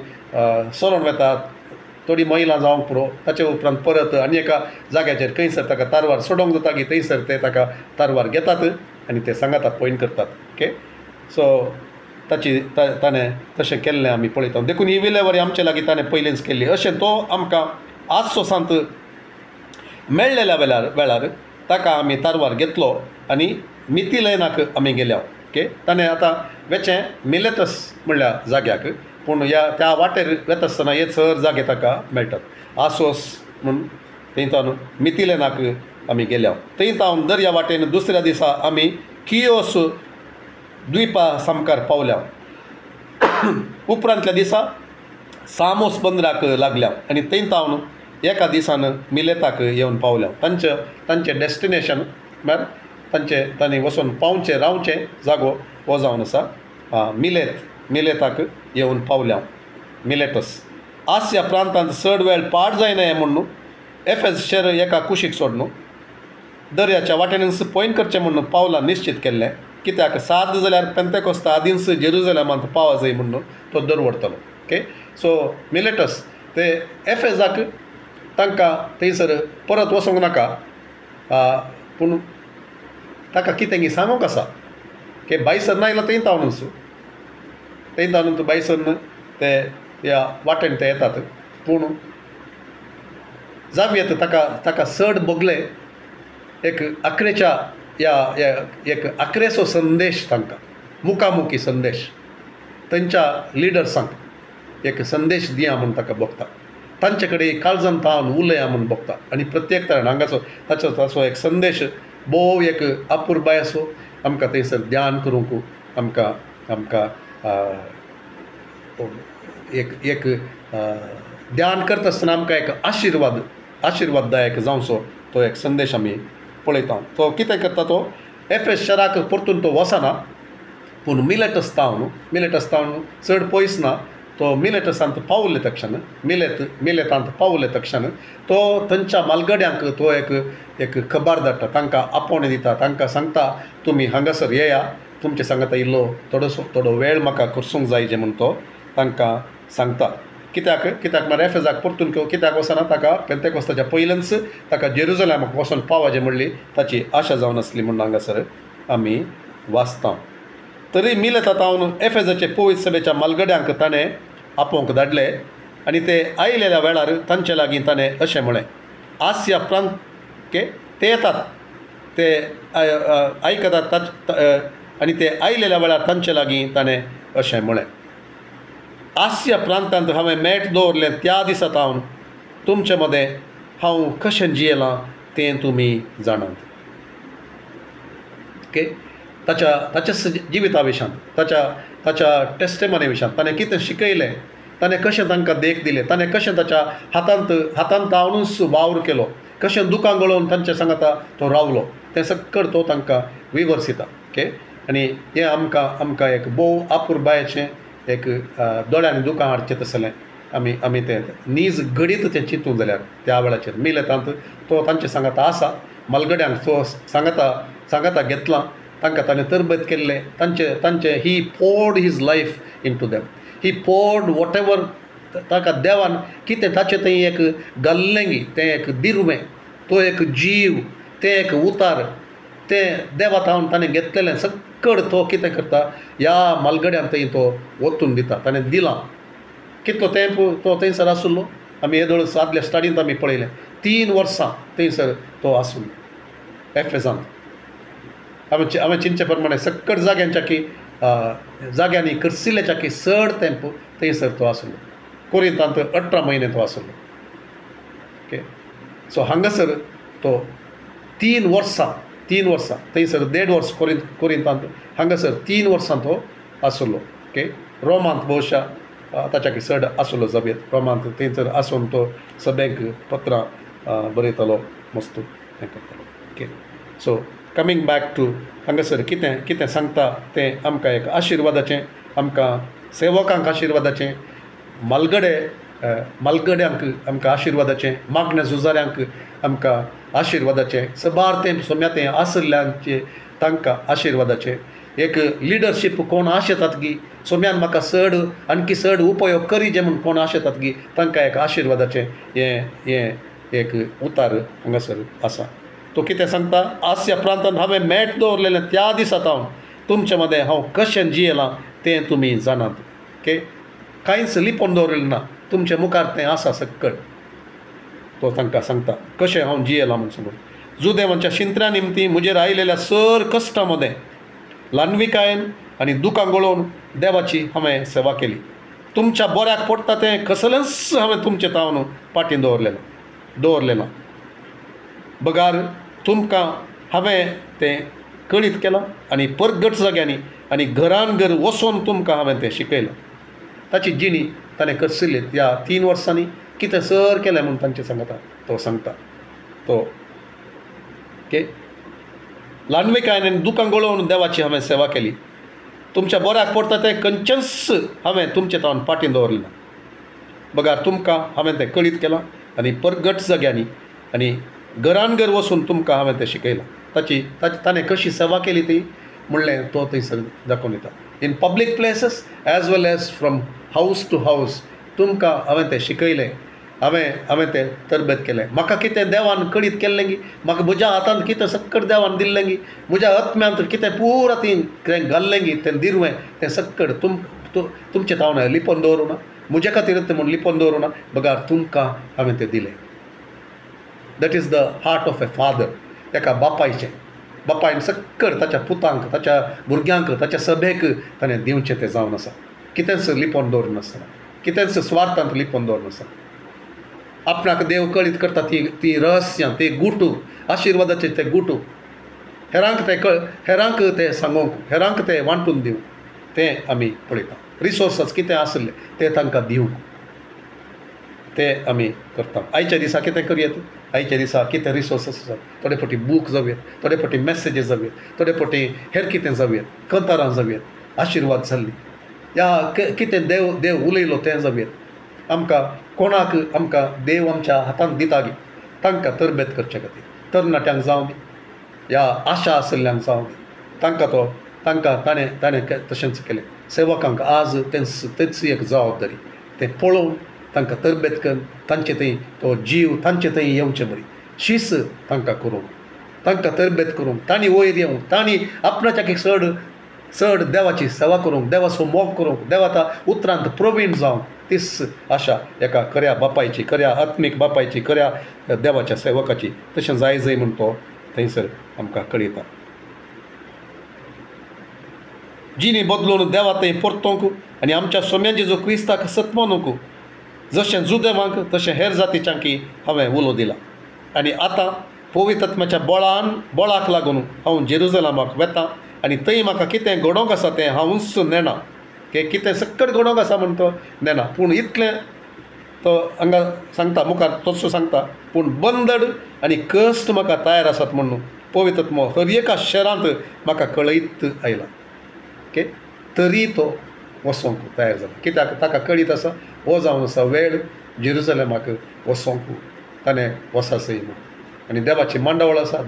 Speaker 1: सरोन वेता, थोडी महिला जावंक पुरो ताचे उपरांत परत आनी एका जाग्याचेर खंयसर ताका तारवार सोडोंक जाता की थंयसर ते ताका तारवार घेतात आनी ते सांगाता पॉयंट करतात ओके सो ताणें तशें केल्लें आमी पळयता देखून ही विलेवारी आमचे लागीं ताणें पयलींच केल्ली अशें तो आमकां आज सोसांत मेळ्ळेल्या वेळार ताका आमी तारवार घेतलो आनी मिथिलेनाक आमी गेल्या ओके ताणें आतां वेचें मिलेतस म्हणल्या जाग्याक पूण त्या वाटेर वता आसतना हे चड जागे ताका मेळटात आसोस म्हूण थंयतावन मिथिलेनाक आमी गेल्या थंयतावन दर्या वाटेन दुसऱ्या दिसा आमी कियोस द्विपा सामकार पावल्या उपरांतल्या दिसा सामोस बंदराक लागल्या आनी थंयतावन एका दिसान मिलेताक येवन पावल्या तांचें डेस्टिनेशन म्हळ्यार तांणी वचून पावचें रावचें जागो हो जावन आसा मिलेताक येवन पावल्या मिलेटस आसिया प्रांतांत चड वेळ पाड जायना हें म्हूण एफेस शहर एका कुशीक सोडून दर्याच्या वाटेनच पॉयंट करचें म्हणून पावलां निश्चित केल्लें कित्याक साद जाल्यार पेंतेकोस्ता आदींच जेरुसलेमांत पावा जाय म्हणून तो दरवडटलो ओके सो मिलेटस ते एफेसाक तांकां थंयसर परत वचोंक नाका पूण ताका कितें सांगूंक आसा की बायसर आयला थंयतावन बायसर ते ह्या वाटेन ते येतात पूण जावं ताका चड बगले एक अकरेच्या एक अकरेचो संदेश तांकां मुखामुखी संदेश तांच्या लिडर्सांक एक संदेश दिया म्हूण ताका बगता तांचे कडेन काळजान पावन उलया म्हूण बगता आनी प्रत्येक तरेन हांगाचो ताचो एक संदेश भोव एक अपुर्बाय असो आमकां थंयसर ध्यान करूंक आमकां एक ध्यान करता आसतना आमकां एक आशिर्वाददायक जावचो तो एक संदेश आमी पळयता तो कितें करता तो एफेस शहराक परतून तो वचना पूण मिलेटस टावन चड पयस ना तो मिलेटसांत पावले तक्षण मिलेतांत पावले तक्षण तो थंयच्या मालगड्यांक तो एक खबर धाडटा तांकां आपोवणें दिता तांकां सांगता तुमी हांगासर येया तुमचे सांगता इल्लो थोडो वेळ म्हाका करसूंक जाय जे म्हूण तो तांकां सांगता कित्याक म्हळ्यार एफेसाक परतून कित्याक वचना ताका पेंतेकोस्ताच्या पयलींच ताका जेरुसलेमाक वचून पावचें म्हणली ताची आशा जावन आसली म्हणून हांगासर आमी वाचता तरी मिलेतांवन एफेसाचे पवित्र सभेच्या मालगड्यांक ताणें आपोवंक धाडले आनी ते आयलेल्या वेळार तांचे लागीं ताणें अशें म्हळें आसिया प्रांत ते येतात ते आयकतात आनी ते आयलेल्या वेळार तांचे लागीं ताणें अशें म्हळें आसिया प्रांतांत हांवें मेट दवरलें त्या दिसा तावन तुमचे मदें हांव कशें जियेलां तें तुमी जाणात ओके ताच्या जिविता विशयांत ताच्या टेस्टेमनी विशयांत ताणें कितें शिकयलें ताणें कशें तांकां देख दिलें ताणें कशें ताच्या हातांत तावनूच वावर केलो कशें दुकां गळोवन तांचे सांगता तो रावलो तें सकट तो तांकां विवर्सिता ओके आनी हें आमकां एक भोव आपुर्बायेचें एक दोळ्यांनी दुकां हाडचें तसलें आमी तें नीज घडीत तें चिंतूंक जाल्यार त्या वेळाचेर मिलेतांत तो तांचे सांगता आसा मालगड्यांक तो सांगता घेतलां तांकां ताणें तरबेत केल्लें तांचे he poured his life into them he poured whatever ताका देवान कितें ताचें थंय एक गल्लेंगी तें एक दिर्में तो एक जीव तें एक उतार तें देवा ताणें घेतलेलें सकट तो कितें करता ह्या मालगड्यांक थंय तो वतून दिता ताणें दिलां कितलो तेंप तो थंयसर आसुल्लो आमी येदोळ आदल्या स्टाडींत आमी पळयलें 3 वर्सां थंयसर तो आसुल्लो एफेसांत हांवें चिंतचे प्रमाणे सकट जाग्यांनी करसिल्ल्याच्या की चड तेंप थंयसर तो आसुल्लो कोरिंतांत 18 म्हयने तो आसुल्लो ओके सो हांगासर तो 3 वर्सां थंयसर 1.5 वर्स कोरिंतांत हांगासर 3 वर्सां तो आसुल्लो ओके रोमांत भोवशा ताच्या की चड आसुल्लो जबेत रोमांत थंयसर आसून तो सभेक पत्रां बरयतालो मस्त हें करतालो okay so coming back to हांगासर कितें सांगता तें आमकां एक आशिर्वादाचें आमकां सेवकांक आशिर्वादाचें मालगड्यांक आमकां आशिर्वादाचें मागण्या झुजाऱ्यांक आमकां आशिर्वादाचें सबार तें सोम्यातें आसल्ल्यांचे तांकां आशिर्वादाचें एक लिडरशीप कोण आशेतात की सोम्यान म्हाका आणखी चड उपयोग करी जे म्हूण कोण आशेतात की तांकां एक आशिर्वादाचें हें एक उतार हांगासर आसा. तो कितें सांगता, आसिया प्रांतांत हांवें मेट दवरलेलें त्या दिसा सावन तुमचे मदें हांव कशें जियेलां तें तुमी जाणात. ओके, कांयच लिपोवन दवरलेलें ना, तुमचे मुखार तें आसा सक्कळ. तो तांकां सांगता कशें हांव जियेलां म्हूण सांगून. जुदेवांच्या शिंत्र्या निमती म्हजेर आयिल्ल्या सर कश्टां मदें ल्हानविकायेन आनी दुखां गळोवन देवाची हांवें सेवा केली. तुमच्या बऱ्याक पडटा तें कसलेंच हांवें तुमचें तावन पाटी दवरलें. बगार तुमकां हांवें तें कळीत केलां आनी परगट जाग्यांनी आनी घरान घर वचोन तुमकां हांवें तें शिकयलां. ताची जिणी ताणें करशिल्ली ह्या 3 वर्सांनी कितें सर केलें म्हूण तांचे सांगता तो ओके. ल्हानविकायेन आनी दुखां गळोवन देवाची हांवें सेवा केली. तुमच्या बऱ्याक पडटा तें खंयचेंच हांवें तुमचे तावन पाटीन दवरलें ना. बगार तुमकां हांवें तें कळीत केलां आनी परगट जाग्यांनी आनी घरान घर वचून तुमकां हांवें तें शिकयलां. ताणें कशी सेवा केली ती म्हणलें तो थंयसर दाखोवन दिता. In public places as well as from house to house तुमकां हांवें तें शिकयलें. हांवें तें तरबेत केलें. म्हाका कितें देवान कळीत केल्लें गी, म्हाका म्हज्या हातांत कितें सक्कड देवान दिल्लें गी, म्हज्या आत्म्यांत कितें पुरा ती कितें घाल्लें गी तें दिरवें तें सक्कड तुमचें तावन हांवें लिपोवन दवरूं ना, म्हजे खातीर तें म्हूण लिपोवन दवरूं ना. बगार तुमकां हांवें तें दिलें. That is the heart of a father. ताका बापायन सक्कड ताच्या पुतांक, ताच्या भुरग्यांक, ताच्या सभेक ताणें दिवचें तें जावन आसा. कितेंच लिपोवन दवरून नासतना, कितेंच स्वार्थांत लिपोवन दवरून नासतना. आपणाक देव कळीत करता ती रहस्यां, ती गुटू, आशिर्वादाचे ते गुटू हेरांक ते सांगूंक, हेरांक ते वांटून दिवंक तें आमी पळयता. रिसोर्सस कितें आसले ते तांकां दिवंक तें आमी करता. आयच्या दिसा कितें करयेत, आयच्या दिसा कितें रिसोर्सस आसात, थोडे फावटी बूक जावयेत, थोडे फावटी मेसेजीस जावयेत, थोडे फावटी हेर कितें जावयेत, कंतारां जावयेत, आशिर्वाद जाल्ली या कितें देव उलयलो तें जावयेत. आमकां देव आमच्या हातांत दिता गी तांकां तरबेत करचे खातीर, तरणाट्यांक जावं दी या आशा आशिल्ल्यांक जावं दी, तांकां ताणें तशेंच केलें. सेवकांक आज तेच एक जबाबदारी, तें पळोवन तांकां तरबेत करून तांचे थंय तो जीव तांचे थंय येवचे बरी शीस तांकां करूंक, तांकां तरबेत करूंक, तांणी वयर येवंक, तांणी आपणाच्या चड देवाची सेवा करूंक, देवाचो मोग करूंक, देवाच्या उतरांत प्रवीण जावंक. तीच आशा एका खऱ्या बापायची, खऱ्या आत्मीक बापायची, खऱ्या देवाच्या सेवकाची तशें जाय म्हूण तो थंयसर आमकां कळयता. जिणी बदलून देवा थंय परतोवंक आनी आमच्या सोम्याची जो क्रिस्ताक सत्मोवंक, जशें जुदेवांक तशें हेर जातीच्यांकी हांवें उलो दिला. आनी आतां पवित्र आत्म्याच्या बळाक लागून हांव जेरुजलेमाक वेतां आनी थंय म्हाका कितें घडोवंक आसा तें हांवूच नेना. कितें सक्कड घडोवंक आसा म्हूण तो नेना, पूण इतलें तो हांगा सांगता, मुखार तसो सांगता, पूण बंदड आनी कश्ट म्हाका तयार आसात म्हणून पवित्र आत्मो हर एका शहरांत म्हाका कळयत आयला. ओके, तरी तो वचोंक तयार जाला. कित्याक ताका कळीत आसा हो जावन आसा वेळ जेरुजलेमाक वचोंक ताणें वसासय म्हूण. आनी देवाची मांडावळ आसा,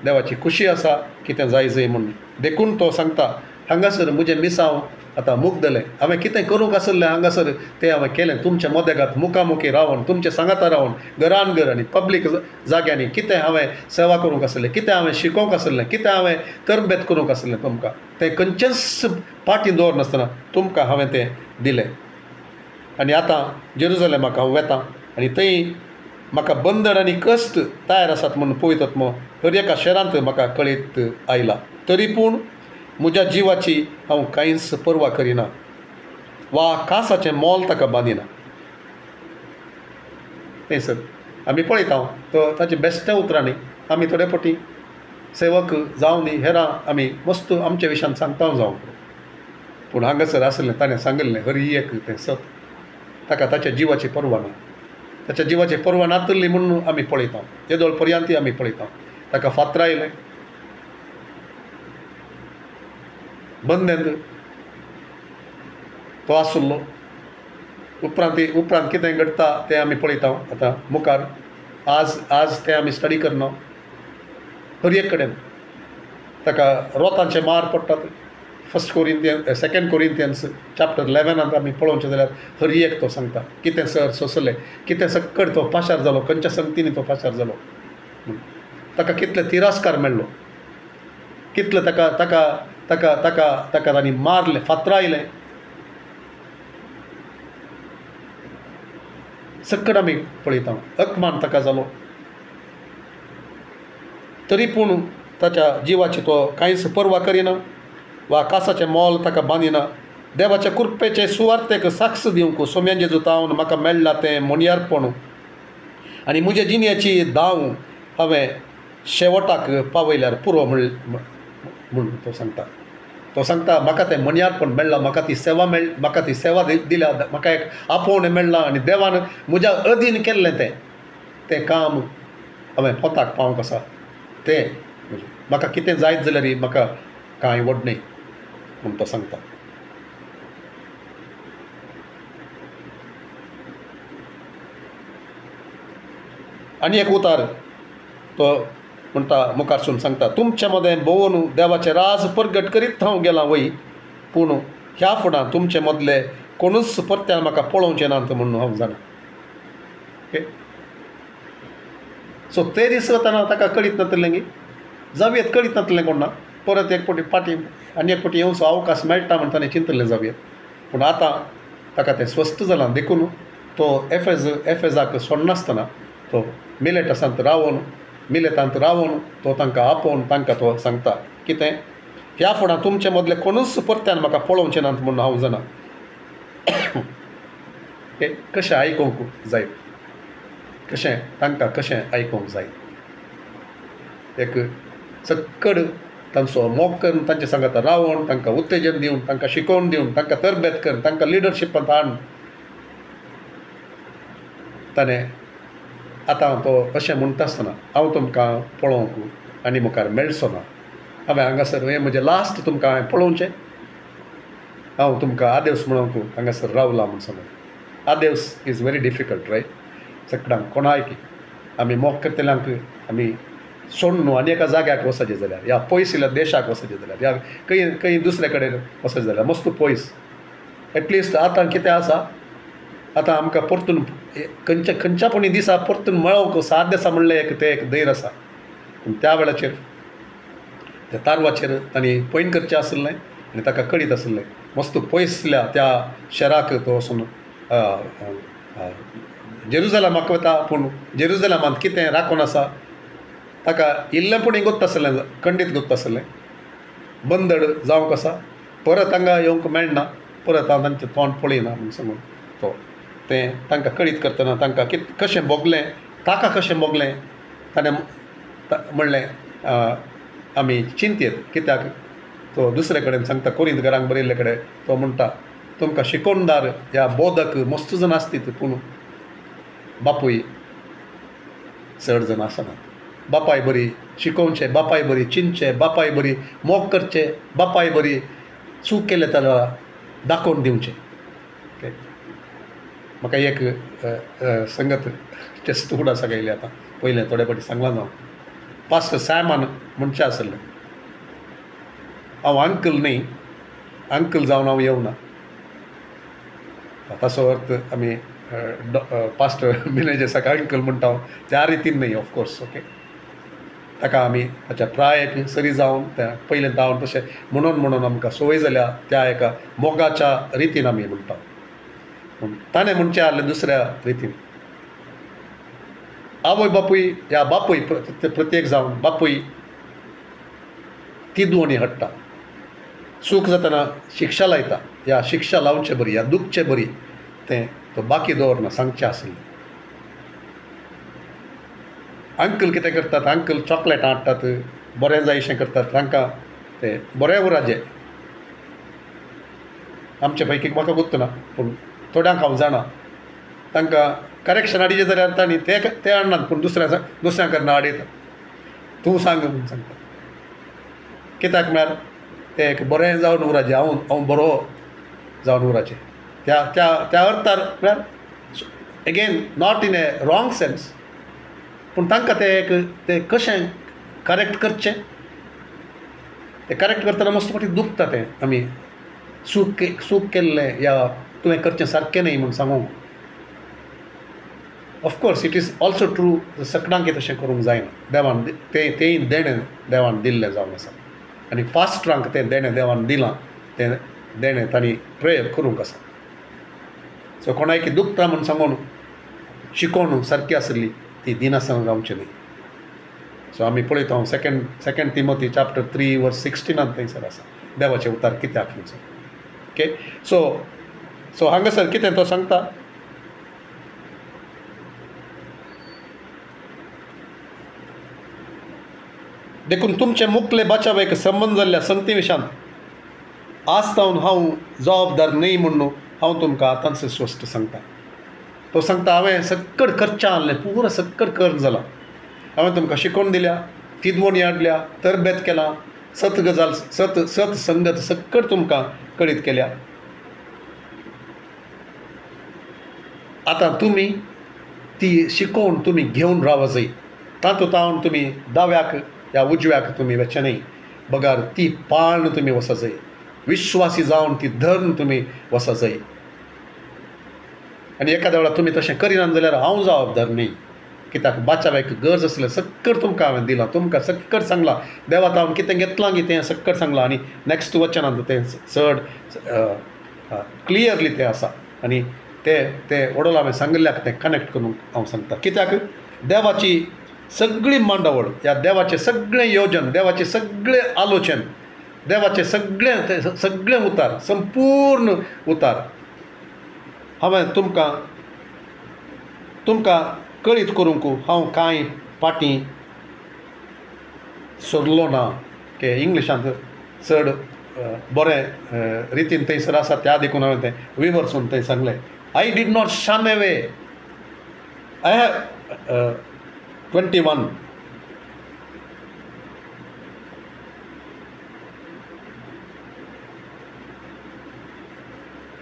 Speaker 1: देवाची खुशी आसा कितें जाय म्हणून देखून तो सांगता. हांगासर म्हजें मिसांव आतां मुग्धलें, हांवें कितें करूंक आसलें हांगासर तें हांवें केलें. तुमच्या मोदेगांत मुखामुखी रावन, तुमच्या सांगाता रावन, घरान घर आनी पब्लीक जाग्यांनी कितें हांवें सेवा करूंक आसलें, कितें हांवें शिकोवंक आसलें, कितें हांवें तरबेत करूंक आसलें तुमकां, तें खंयचेंच पाटी दवरनासतना तुमकां हांवें तें दिलें. आनी आतां जेरुजलेमाक हांव वेतां आनी थंय म्हाका बंदड आनी कश्ट तयार आसात म्हणून पवित्र आत्मो हर एका शहरांत म्हाका कळीत आयला. तरी पूण म्हज्या जिवाची हांव कांयच पर्वा करिना वा कासाचें मोल ताका बांदिना. थंयसर आमी पळयता तो ताच्या बेश्ट्या उतरांनी आमी थोडे फावटी सेवक जावं न्ही हेरां आमी मस्त आमच्या विशयान सांगता जावं, पूण हांगासर आसलें ताणें सांगलें हर एक तें सत. ताका ताच्या जिवाची पर्वा ना, ताच्या जिवाची पर्वा नातली म्हणून आमी पळयता, येदोळ पर्यंत आमी पळयता. ताका फातर आयलें, बंदेंत तो आसुल्लो, उपरांत कितें घडटा तें आमी पळयता आतां मुखार. आज तें आमी स्टडी करना. हर एक कडेन ताका रोतांचे मार पडटात, फर्स्ट कोरिंथियन सेकंड कोरिंथियन्स चॅप्टर 11 आमी पळोवचें जाल्यार हर एक तो सांगता कितें सर सोंसलें, कितें सक्कड तो पाशार जालो, खंयच्या संगतींनी तो पाशार जालो, ताका कितले तिरस्कार मेळ्ळो, कितले ताका ताका ताका ताका ताका तांणी मारलें, फातरायलें, सक्कड आमी पळयता. अपमान ताका जालो, तरी पूण ताच्या जिवाची तो कांयच पर्वा करिना वा कासाचें मोल ताका बांदिना. देवाच्या कृपेचे सुवार्तेक साक्ष दिवंक सोम्यान जेजू तावन म्हाका मेळ्ळां तें मोनयारपण आनी म्हज्या जिणेची दाव हांवें शेवटाक पावयल्यार पुरो म्हूण तो सांगता. तो सांगता म्हाका तें मोनयारपण मेळ्ळां, म्हाका ती सेवा म्हाका ती सेवा दिल्या, म्हाका एक आपोवणें मेळ्ळां आनी देवान म्हज्या अधीन केल्लें तें काम हांवें पोताक पावंक आसा. तें म्हाका कितें जायत जाल्यार म्हाका कांय व्हड न्ही म्हूण तो सांगता. आनी एक उतार तो म्हणटा, मुखारसून सांगता, तुमच्या मदें भोवून देवाचें राज परगट करीत हांव गेलां वय, पूण ह्या फुडां तुमचे मदले कोणूच परत्यान म्हाका पळोवचें नात म्हणून हांव जाणा. ओके, सो ते दीस वताना ताका कळीत नातलें की जावयेत कळीत नातलें कोण ना, परत एक फावटी पाटी आनी एक फावटी येवचो अवकाश मेळटा म्हण ताणें चिंतलें जावयेत. पूण आतां ताका तें स्वस्थ जालां देखून तो एफेजाक सोडनासतना तो मिलेटांत रावून तो तांकां आपोवन तांकां तो सांगता कितें, ह्या फुडां तुमचे मदले कोणूच परत्यान म्हाका पळोवचें नात म्हणून हांव जाणा. कशें आयकूंक जाय, तांकां कशें आयकूंक जाय. एक सक्कड तांचो मोग करून तांचे सांगात रावून तांकां उत्तेजन दिवन, तांकां शिकोवन दिवन, तांकां तरबेत करून, तांकां लिडरशिपांत हाडून ताणें आतां तो अशें म्हणटा आसतना हांव तुमकां पळोवंक आनी मुखार मेळचो ना. हांवें हांगासर हें म्हजें लास्ट तुमकां हांवें पळोवचें, हांव तुमकां आदेवस म्हणूंक हांगासर रावलां म्हूण समज. आदेवस इज व्हेरी डिफिकल्ट रायट. सगळ्यांक कोणाय की आमी मोग करतल्यांक आमी सोडून न्हू आनी एका जाग्याक वचचें जाल्यार, या पयस देशाक वचचें जाल्यार, या खंय दुसरे कडेन वचचें जाल्यार मस्त पयस. एटलिस्ट आतां कितें आसा, आतां आमकां परतून खंयच्या पूण दिसा परतून मेळोवंक साध्य आसा म्हणलें एक धैर्य आसा. पूण त्या वेळाचेर त्या तारवाचेर तांणी पयन करचें आसलें आनी ताका कळीत आसलें मस्त पयसल्या त्या शहराक तो वचून जेरुजलेमाक वता. पूण जेरुजलेमांत कितें राखून आसा ताका इल्लेपणी गोत्त आसलें, खंडीत गोत्त आसलें, बंदड जावंक आसा, परत हांगा येवंक मेळना, परत हांव तांचें तोंड पळयना म्हूण सांगून तो तें तांकां कळीत करतना तांकां कशें भोगलें, ताका कशें भोगलें ताणें म्हणलें आमी चिंतेत. कित्याक तो दुसरे कडेन सांगता, कोरिंथ घरांक बरयल्ले कडेन तो म्हणटा, तुमकां शिकोवणदार ह्या बोधक मस्त जण आसतीत पूण बापूय चड जण आसनात. बापाय बरी शिकोवचें, बापाय बरी चिंतचें, बापाय बरी मोग करचें, बापाय बरी चूक केलें जाल्यार दाखोवन दिवचें. ओके, म्हाका एक संगत टेस्ट फूड आसा गेली आतां, पयलें थोडे फावटी सांगलां हांव. पास्टर सॅमान म्हणचें आसलें, हांव अंकल न्ही, अंकल जावन हांव येवना. ताचो अर्थ आमी पास्टर मॅनेजर्साक अंकल म्हणटा त्या रितीन न्ही ऑफकोर्स. ओके, ताका आमी ताच्या प्रायाक सरी जावन त्या पयलें जावन तशें म्हणून आमकां संवय जाल्या त्या एका मोगाच्या रितीन आमी म्हणटा. ताणें म्हणचें आसलें दुसऱ्या रितीन. आवय बापूय ह्या बापूय प्रत्येक जावन बापूय तिदूनी हाडटा, सूख जातना शिक्षा लायता, ह्या शिक्षा लावचें बरी, ह्या दुखचें बरी तें तो बाकी दवरना, सांगचें आसलें. अंकल कितें करतात, अंकल चॉकलेटां हाडटात, बरें जायशें करतात, तांकां तें बरें उराजें. आमचे पैकी म्हाका गुर्त ना पूण थोड्यांक हांव जाणा, तांकां करेक्शन हाडिचें जाल्यार तांणी ते हाडनात पूण दुसऱ्या कडल्यान हाडयतात. तूं सांग म्हूण सांगता. कित्याक म्हळ्यार तें एक बरें जावन उराजें, हांव बरो जावन उराचें. त्या अर्थार म्हळ्यार again not in a wrong sense, पूण तांकां तें कशें करेक्ट करचें ते करेक्ट करतना मस्त फावटी दुखता तें आमी चूक केल्लें या तुवें करचें सारकें न्ही म्हूण सांगूंक. Of course it is also true सगळ्यांक तशें करूंक जायना. देवान तेंय देणें देवान दिल्लें जावन आसा आनी पास्टरांक तें देणें देवान दिलां तें देणें तांणी प्रयोग करूंक आसा. सो कोणायकी दुखता म्हूण सांगून शिकोवन सारकी आसली ती दिनासन जावचें न्ही. सो आमी पळयता सेकंड तिमोथी चॅप्टर 3 वर्स 16 थंयसर आसा देवाचें उतार कित्याक म्हणून. ओके सो हांगासर कितें तो सांगता देखून तुमचे मुखले बचावेक संबंद जाल्ल्या संगती विशांत आस्तावन हांव जबाबदार न्ही म्हणून हांव तुमकां आतांच स्पश्ट सांगता. तो सांगता हांवें सक्कड करचें आहलें पुरो सक्कड कर जालां. हांवें तुमकां शिकोवन दिल्या तिदवणी हाडल्या तरबेत केलां सत गजाल सत संगत सक्कड तुमकां कळीत केल्या. आतां तुमी ती शिकोवन तुमी घेवन रावा जाय. तातूंत तुमी दाव्याक या उजव्याक तुमी वचचें न्ही. बगार ती पाळन तुमी वसा जाय. विश्वासी जावन ती धरून तुमी वसा जाय. आनी एखाद्या वेळार तुमी तशें करिनात जाल्यार हांव जबाबदार न्ही. कित्याक बाचाव्याक गरज आसलें सक्कड तुमकां हांवें दिलां. तुमकां सक्कड सांगलां देवात हांवें कितें घेतलां की तें सक्कड सांगलां. आनी नॅक्स्ट वचनांत तें चड क्लियरली तें आसा. आनी तें ओडोल हांवें सांगिल्ल्याक तें कनेक्ट करून हांव सांगता. कित्याक देवाची सगळी मांडावळ या देवाचें सगळें योजन देवाचें सगळें आलोचन देवाचें सगळें उतार संपूर्ण उतार हांवें तुमकां कळीत करूंक हांव कांय पाटी सोडलो ना. के इंग्लिशांत चड बरें रितीन थंयसर आसा त्या देखून हांवें तें विवर्सून थंय सांगलें. आय डीड नॉट शन away. I have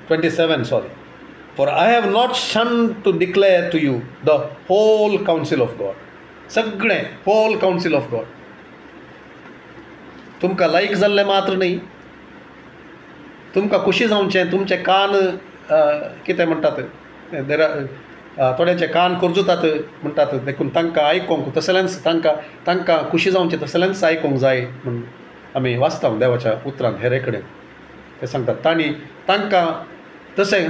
Speaker 1: 27 sorry. For I have not shunned to declare to you the whole counsel of God. सगळें whole counsel of God. तुमकां लायक जाल्लें मात्र न्ही. तुमकां खुशी जावचें. तुमचे कान कितें म्हणटात थोड्यांचे कान करजुतात म्हणटात देखून तांकां आयकोंक तसल्यांच तांकां खुशी जावचें तसल्यांच आयकोंक जाय म्हूण आमी वाचता देवाच्या उतरांत हेरे कडेन ते सांगतात. तांकां तशें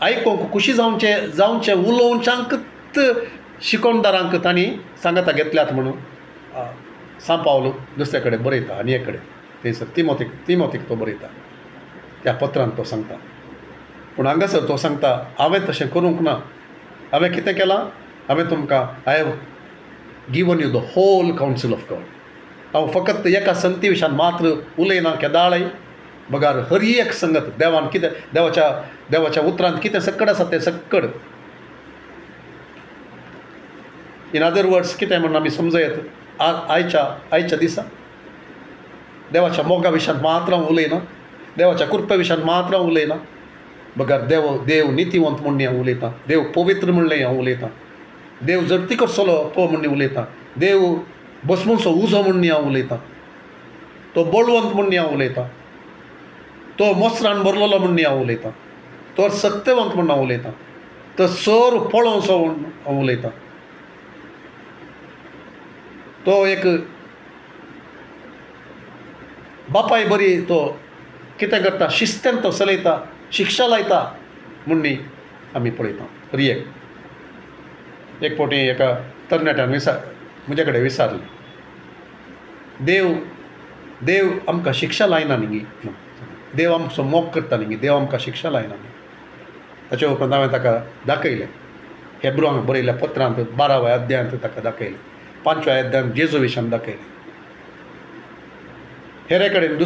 Speaker 1: आयकोंक खुशी जावचें उलोवच्यांक शिकोणदारांक तांणी सांगाता घेतल्यात म्हणून सांव पावलो दुसरे कडेन बरयता. आनी एक कडेन थंयसर तिमोथीक तो बरयता त्या पत्रांत तो सांगता. पूण हांगासर तो सांगता हांवें तशें करूंक ना. हांवें कितें केलां हांवें तुमकां I have given you the whole council of God. हांव फकत एका संगती विशयान मात्र उलयना केदाळय बगार हर एक संगत देवान कितें देवाच्या उतरांत कितें सक्कड आसा तें सक्कड. इन अदर वर्ड्स कितें म्हणून आमी समजयत आयच्या दिसा देवाच्या मोगा विशयान मात्र हांव उलयना. देवाच्या कृपे विशयान मात्र हांव उलयना. बगार देव नितीवंत म्हणून हांव उलयतां. देव पवित्र म्हणलें हांव उलयतां. देव जडती करतलो तो म्हणून उलयतां. देव बसमूसो उजो म्हणून हांव उलयतां. तो बळवंत म्हणून हांव उलयतां. तो मोसरान भरलेलो म्हणून हांव उलयतां. तो सत्यवंत म्हणून हांव उलयतां. तो सर पळोवचो म्हणून हांव उलयतां. तो एक बापाय बरी तो कितें करता शिस्तेन तो चलयता शिक्षा लायता म्हणून आमी पळयता. एक फावटी एका तरणाट्यान म्हजे कडेन विचारलें देव आमकां शिक्षा लायना न्ही. देव आमचो मोग करता न्ही. देव आमकां शिक्षा लायना न्ही. ताचे उपरांत हांवें ताका दाखयलें हेब्रोंक बरयल्ल्या पत्रांत 12व्या अध्यायांत ताका दाखयलें. 5व्या अध्यायांत जेजू विशयान दाखयलें. हेरे कडेन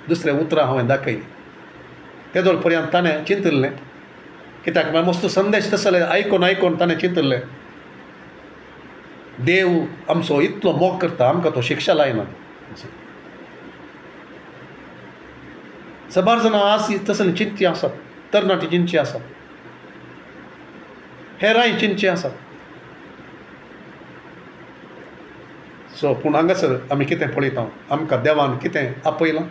Speaker 1: दुसरें उतरां हांवें दाखयलीं. तेदोल पर्यंत ताणें चिंतलें कित्याक म्हळ्यार मस्त संदेश तसले आयकोन ताणें चिंतलें देव आमचो इतलो मोग करता आमकां तो शिक्षा लायना. सबार जाणां आज तसले चिंतची आसात. तरणाटी चिंतची आसात. हेरांय चिंतची आसात. सो पूण हांगासर आमी कितें पळयता आमकां देवान कितें आपयलां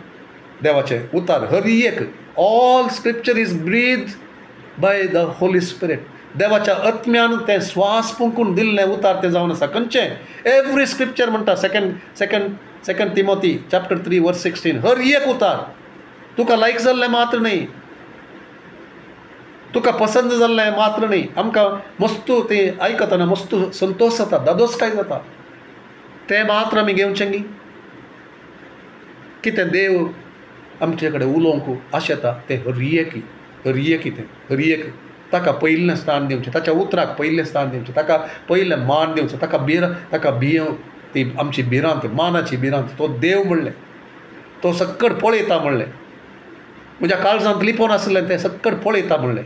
Speaker 1: देवाचें उतार हर एक all scripture is breathe by the Holy spirit देवाच्या आत्म्यान तें स्वास पुंकून दिल्लें उतार तें जावन आसा खंयचें एवरी स्क्रिप्चर म्हणटा सेकंड तिमोथी चॅप्टर 3 वर्स 16 हर एक उतार तुका लायक जाल्लें मात्र न्ही तुका पसंद जाल्लें मात्र न्ही आमकां मस्तू तें आयकतना मस्तू संतोश जाता दादोसकाय जाता तें मात्र आमी घेवचें न्ही कितें देव आमचे कडेन उलोवंक आशेता तें हर एक ताका पयलें स्थान दिवचें ताच्या उतराक पयलें स्थान दिवचें ताका पयलें मान दिवचो ताका बियो ती आमची भिरांत मानाची भिरांत तो देव म्हणलें तो सक्कड पळयता म्हणलें म्हज्या काळजांत लिपोवन आसलें तें सक्कड पळयता म्हणलें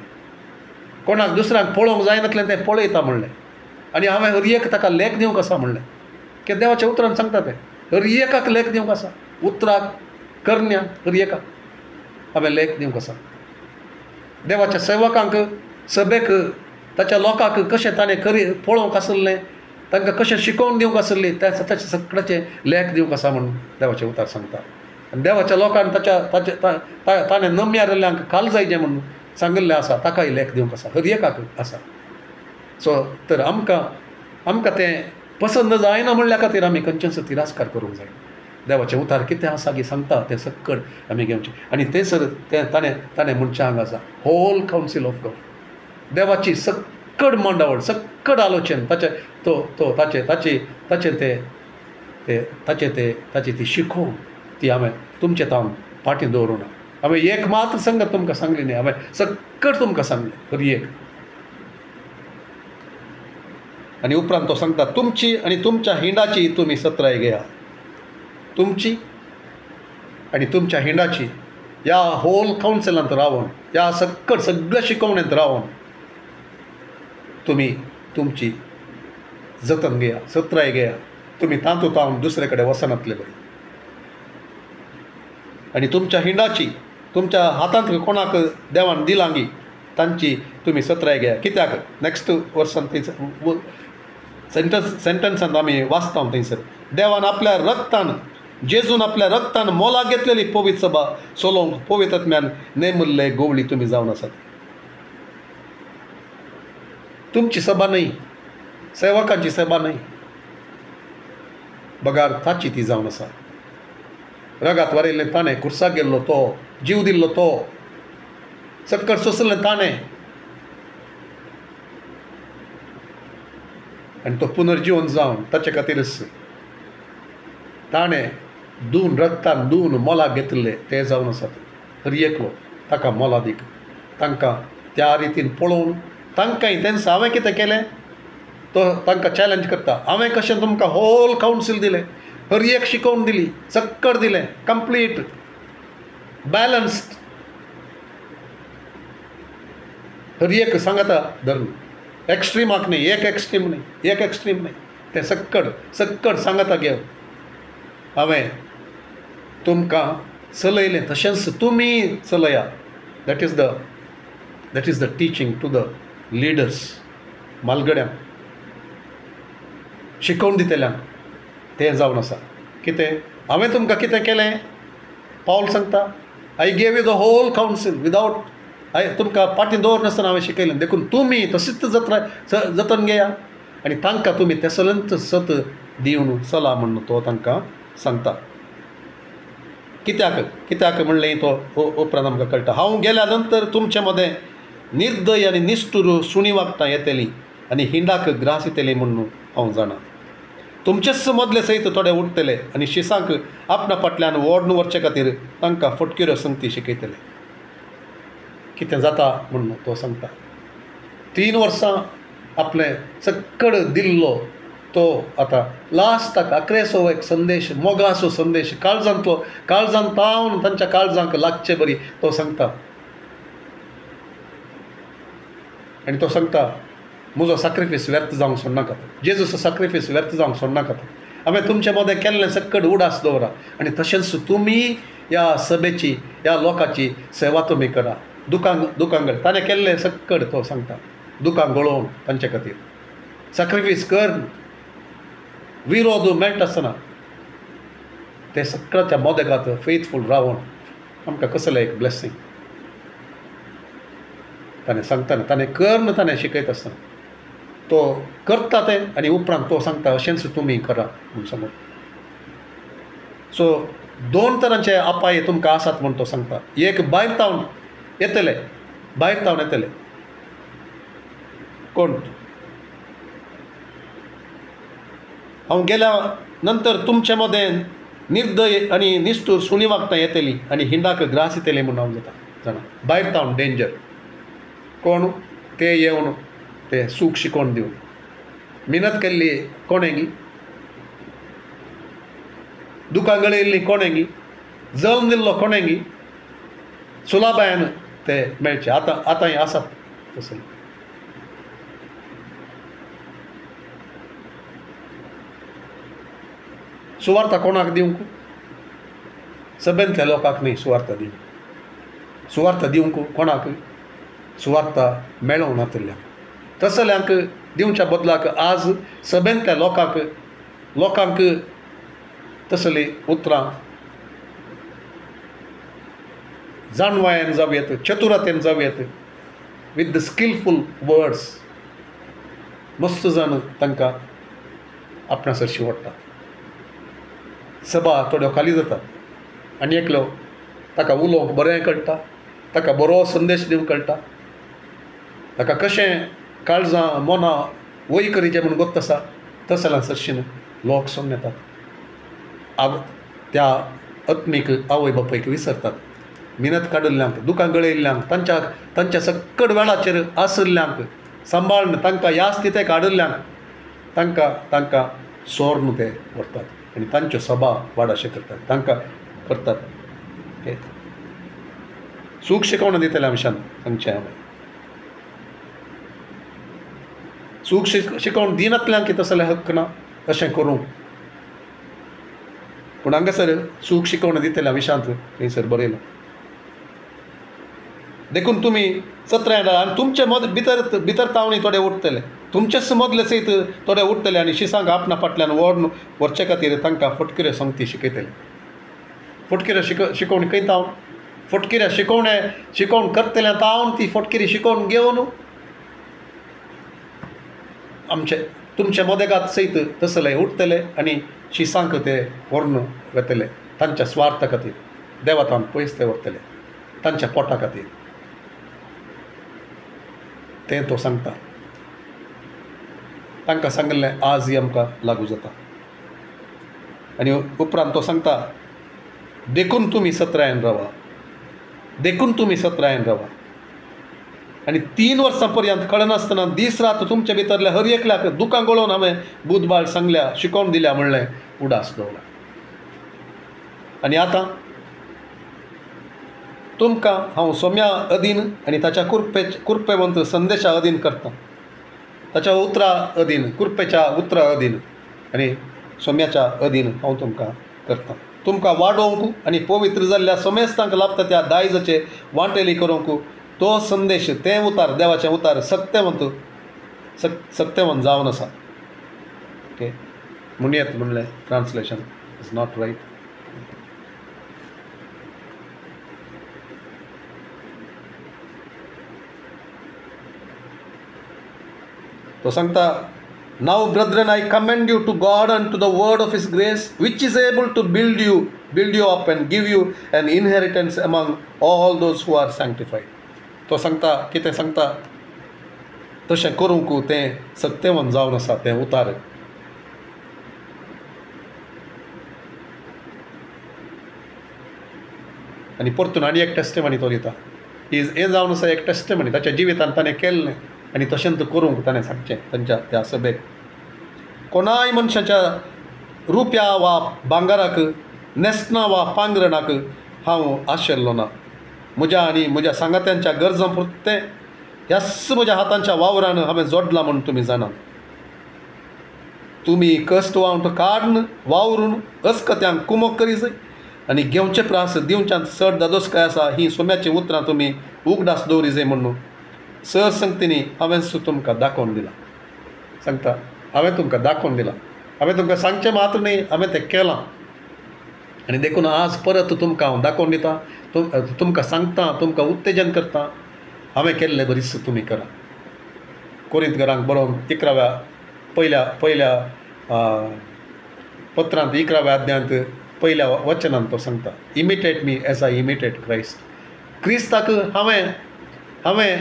Speaker 1: कोणाक दुसऱ्यांक पळोवंक जायनातलें तें पळयता म्हणलें आनी हांवें हर एक ताका लेख दिवंक आसा म्हणलें कित्याक देवाच्या उतरान सांगता तें हर एकाक लेख दिवंक आसा उतराक करण्याक हर एकाक हांवें लेख दिवंक आसा देवाच्या सेवकांक सभेक ताच्या लोकांक कशें ताणें पळोवंक आसलें तांकां कशें शिकोवन दिवंक आसली ताचे सगळ्याचे लेख दिवंक आसा म्हणून देवाचें उतार सांगता आनी देवाच्या लोकांक ताणें नम्या जाल्ल्यांक काल जायचें म्हणून सांगिल्लें आसा ताकाय लेख दिवंक आसा हर एकाक आसा सो तर आमकां तें पसंद जायना म्हणल्या खातीर आमी खंयचेच तिरास्कार करूंक जाय देवाचें उतार कितें आसा की सांगता तें सक्कड आमी घेवचें आनी थंयसर तें ताणें म्हणचें हांगा आसा होल कावन्सील ऑफ गॉड देवाची सक्कड मंडावळ सक्कड आलोचन ताची ती शिकोवन ती हांवें तुमचे तावन फाटीं दवरूं ना हांवें एक मात्र संगत तुमकां सांगली न्ही हांवें सक्कड तुमकां सांगलें हर एक आनी उपरांत तो सांगता तुमची आनी तुमच्या हिंडाची तुमी सत्राय घेया तुमची आनी तुमच्या हिंडाची ह्या होल कावन्सिलांत रावन ह्या सक्कड सगळ्या शिकवण्यांत रावन तुमी तुमची जतन घेया सत्राय घेया तुमी तांतू तावन दुसरे कडेन वचनातले बरी आनी तुमच्या हिंडाची तुमच्या हातांत कोणाक देवान दिलांगी तांची तुमी सत्राय घेया कित्याक नेक्स्ट वर्सान सेंटन्सांत आमी वाचता थंयसर देवान आपल्या रक्तान जेजून आपल्या रक्तान मोलाक घेतलेली पवित्र सभा चलोवंक पवित्र आत्म्यान नेमिल्ले गोवळी तुमी जावन आसात तुमची सभा न्ही सेवकांची सभा न्ही बगार ताची ती जावन आसा रगात वारयल्लें ताणें कुर्साक गेल्लो तो जीव दिल्लो तो सक्कड सोंसलें ताणें आनी तो पुनर्जीवन जावन ताचे खातीरच ताणें रक्तान धुवन मोलाक घेतले ते जावन आसात हर एकलो ताका मोला दीक तांकां त्या रितीन पळोवन तांकांय तेंच हांवें कितें केलें तो तांकां चॅलेंज करता हांवें कशें तुमकां होल कावन्सील दिलें हर एक शिकोवन दिली सक्कड दिलें कंप्लीट बॅलन्स्ड हर एक सांगता धर्म एक्स्ट्रीमाक न्ही एक एक्स्ट्रीम न्ही तें सक्कड सांगता घेव हांवें तुमकां चलयलें तशेंच तुमी चलया that is the teaching to the leaders मालगड्यांक शिकोवन दितल्यांक तें जावन आसा कितें हांवें तुमकां कितें केलें पावल सांगता I gave you the whole council without तुमकां फाटीं दवरनासतना हांवें शिकयलें देखून तुमी तशीच जतन घेया आनी तांकां तुमी तेसलंत सत दिवन चला म्हणून तो तांकां सांगता कित्याक म्हणलें तो उपरांत आमकां कळटा हांव गेल्या नंतर तुमचे मदें निर्दय आनी निश्ठूर सुणी वागटां येतलीं आनी हिंडाक ग्रास येतली म्हणून हांव जाणा तुमचेच मदले सयत थोडे उरतले आनी शिसांक आपणा फाटल्यान ओडून व्हरचे खातीर तांकां फटक्यो संगती शिकयतले कितें जाता म्हणून तो सांगता 3 वर्सां आपलें सक्कड दिल्लो तो आतां लास्टाक 11सो एक संदेश मोगासो संदेश काळजांत पावन तांच्या काळजांक लागचे बरी तो सांगता आनी तो सांगता म्हजो सॅक्रिफीस व्यर्थ जावंक सोडनाकात जेजूचो सॅक्रिफीस व्यर्थ जावंक सोडनाकात हांवें तुमचे मदें केल्लें सक्कड उडास दवरा आनी तशेंच तुमी ह्या सभेची ह्या लोकांची सेवा तुमी करा दुखांक ताणें केल्लें सक्कड तो सांगता दुखांक गळोवन तांचे खातीर सॅक्रिफीस कर विरोध मेळटा आसतना ते सगळ्याच्या मोदेगात फेथफूल रावन आमकां कसलें एक ब्लेसिंग ताणें सांगताना ताणें कर ताणें शिकयता आसतना तो करता तें आनी उपरांत तो सांगता अशेंच तुमी करा म्हूण समोर. सो दोन तरांचे अपाय तुमकां आसात म्हूण तो सांगता. एक भायर तावन येतले, भायर तावन येतले कोण हांव गेल्या नंतर तुमचे मदें निर्दय आनी निश्ठूर सुणी वागतां येतली आनी हिंडाक ग्रास येतले म्हूण हांव जाणा. भायर तावन डेंजर कोण ते येवन ते सूख शिकोवन दिवन मिनत केल्ली कोणेंगी, दुकां गळयल्लीं कोणेंगी, जल्म दिल्लो कोणेंगी सुलाबायान ते मेळचे. आतांय आसात तसले. सुवार्ता कोणाक दिवंक? सगळ्यांतल्या लोकांक न्ही सुवार्ता दिवंक. सुवार्ता दिवंक कोणाक? सुवार्ता मेळोंक नातल्यांक. तसल्यांक दिवच्या बदलाक आज सगळ्यांतल्या लोकांक तसलीं उतरां जाणवायेन जावं येत, चतुरातेन जावं येत, विथ द स्किलफूल वर्ड्स मस्त जाण तांकां आपणा सरशी ओडटात. सभा थोड्यो खाली जातात आनी एकलो ताका उलोवंक बरें कळटा, ताका बरो संदेश दिवंक कळटा, ताका कशें काळजां मनां वय करीचें म्हूण गोत्त आसा तसल्या सरशीन लोक सोन येतात. त्या आत्मीक आवय बापायक विसरतात. मिनत काडिल्ल्यांक, दुकां गळयल्ल्यांक, तांच्या सक्कड वेळाचेर आसल्ल्यांक, सांबाळन तांकां यास्तिते काडिल्ल्यांक तांकां सोर्न ते व्हरतात आनी तांच्यो सभा वाडाशे करतात, तांकां करतात. सूख शिकोवण दितल्या विशान सांगचें हांवें. सूख शिकोवण दिनातल्यांक तसलें हक्क ना अशें करूंक. पूण हांगासर सूख शिकोवण दितल्या विशांत थंयसर बरयलां. देखून तुमी सत्र्यान आनी तुमचे भितर तावणी थोडे उठतले, तुमचेच मदले सयत थोडे उठतले आनी शिसांक आपणा फाटल्यान व्हरचे खातीर तांकां फटकिऱ्यो संगती शिकयतले. फटकिऱ्यो शिकोवणी खंय तावन? फटकिऱ्या शिकोवण करतल्या तावन ती फटकिरी शिकोवन घेवन तुमचे मदेगात सयत तसले उठतले आनी शिसांक ते व्हरून वतले तांच्या स्वार्था खातीर. देवातान पयस ते व्हरतले तांच्या पोटा खातीर. तें तो सांगता. तांकां सांगलें आजय आमकां लागू जाता. आनी उपरांत तो सांगता देखून तुमी सत्रायन रावा, देखून तुमी सत्रायन रावा. आनी 3 वर्सां पर्यंत कळनासतना दीस रात तुमचे भितरल्या हर एकल्याक दुकां गळोवन हांवें बुधबाळ सांगल्या, शिकोवन दिल्या म्हणलें उडास दवरला. आनी आतां तुमकां हांव सोम्या अधीन आनी ताच्या कुरपेवंत संदेशा अधीन करता, ताच्या उतरा अधीन, कुरपेच्या उतरा अधीन आनी सोम्याच्या अधीन हांव तुमकां करता. तुमकां वाडोवंक आनी पवित्र जाल्ल्या सोमेस्तांक लाभता त्या दायजाचे वांटेली करूंक तो संदेश, तें उतार, देवाचें उतार सत्यवंत जावन आसा. ओके, म्हणयेत म्हणलें ट्रान्सलेशन इज नॉट रायट. तो सांगता now brethren I commend you to God and to the word of his grace which is able to build you up and give you an inheritance among all those who are sanctified. तो सांगता कितें सांगता तशें करूंक तें सत्यवंत जावन आसा तें उतार. आनी परतून आनी एक टेस्टिमनी तो दिता. हें जावन आसा एक टेस्टिमनी ताच्या जिवितांत ताणें केल्लें आनी तशेंच करूंक ताणें सांगचें तांच्या त्या सभेक. कोणाय मनशाच्या रुप्या वा भांगाराक, नेस्तां वा पांगरणाक हांव आशिल्लो ना. म्हज्या आनी म्हज्या सांगात्यांच्या गरजां पुरतें ह्याच म्हज्या हातांच्या वावरान हांवें जोडलां म्हूण तुमी जाणात. तुमी कश्ट वावंट काडून वावरून अस्कत्यांक कुमोक करी जाय आनी घेवचे प्रास दिवच्यांत चड दादोसकाय आसा ही सोम्याची उतरां तुमी उगडास दवरी जाय म्हणून सर संगतीनी हांवें तुमकां दाखोवन दिलां. सांगता हांवें तुमकां दाखोवन दिलां हांवें तुमकां सांगचें मात्र न्ही, हांवें तें केलां. आनी देखून आज परत तुमकां हांव दाखोवन दितां, तुमकां सांगता, तुमकां उत्तेजन करता, हांवें केल्लें बरीच तुमी करा. कोरिंथकारांक बरोवन 11व्या पयल्या पत्रांत 11व्या अध्यायांत पयल्या वचनांत तो सांगता, imitate me as I imitate Christ. क्रिस्ताक हांवें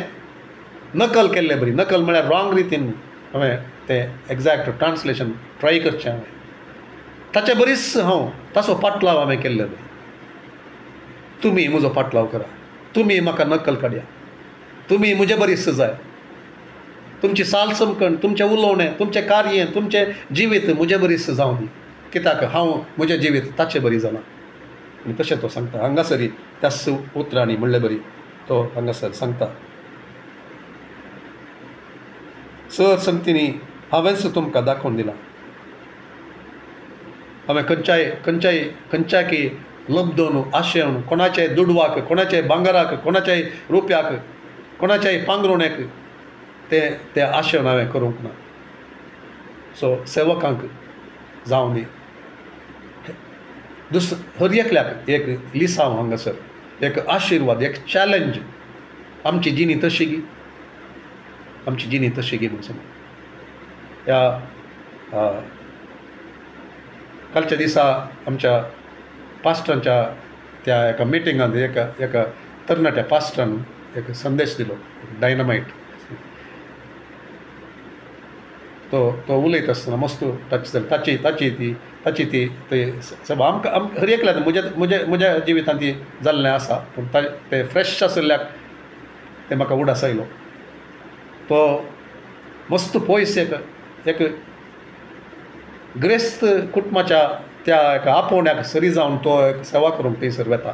Speaker 1: नकल केल्लें बरी. नकल म्हळ्यार रॉंग रितीन हांवें तें एग्जॅक्ट ट्रान्सलेशन ट्राय करचें हांवें. ताचे बरीच हांव ताचो पाटलाव हांवें केल्ले बरी. तुमी म्हजो पाटलाव करा, तुमी म्हाका नकल काडया, तुमी म्हजे बरीच जाय. तुमची साल चमकण, तुमचें उलोवणें, तुमचें कार्य, तुमचें जिवीत म्हजें बरीच जावं दी, कित्याक हांव म्हजें जिवीत ताचें बरी जालां. आनी तशें तो सांगता हांगासरी त्याच उतरांनी म्हणलें बरी तो हांगासर सांगता. सर संगतीनी हांवेंच तुमकां दाखोवन दिलां. हांवें खंयच्याय लब्धोन आशेवन कोणाचेय दुडवाक, कोणाचेय भांगराक, कोणाचेय रुप्याक, कोणाचेय पांगरुण्याक ते आशेवन हांवें करूंक ना. सो सेवकांक जावं न्ही, हर एकल्याक एक लिसांव हांगासर, एक आशिर्वाद, एक चॅलेंज. आमची जिणी तशी गी, आमची जिणी तशी गी म्हणून सांग. ह्या कालच्या दिसा आमच्या पास्टरांच्या त्या एका मिटिंगांत एका तरणाट्या पास्टरान एक संदेश दिलो, डायनामायट. तो उलयता आसतना मस्त टच जाली ताची ती सभा आमकां हर एकल्याक म्हज्या जिवितांत ती जाल्लें आसा, पूण ते फ्रेश आशिल्ल्याक ते म्हाका उडास आयलो. तो मस्त पयस एक ग्रेस्त कुटुंबाच्या त्या एका आपोवण्याक सरी जावन तो एक सेवा करूंक थंयसर वेता.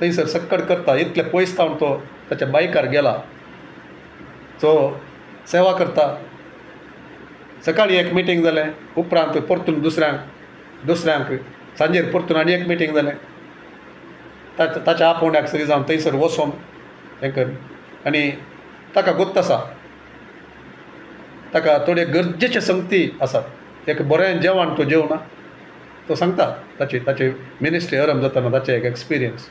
Speaker 1: थंयसर सक्कड करता. इतले पयस जावन तो ताच्या बायकार गेला. तो सेवा करता. सकाळीं एक मिटींग जालें, उपरांत परतून दुसऱ्यांक सांजेर परतून आनी एक मिटींग जालें. ताच्या आपोवण्याक सरी जावन थंयसर वचोन हें कर. आनी ताका गुत्त आसा, ताका थोडे गरजेचे संगती आसात. एक बरें जेवण तो जेवना. तो सांगता ताची मिनिस्ट्री आरंभ जाताना ताचे एक एक्सपिरियन्स.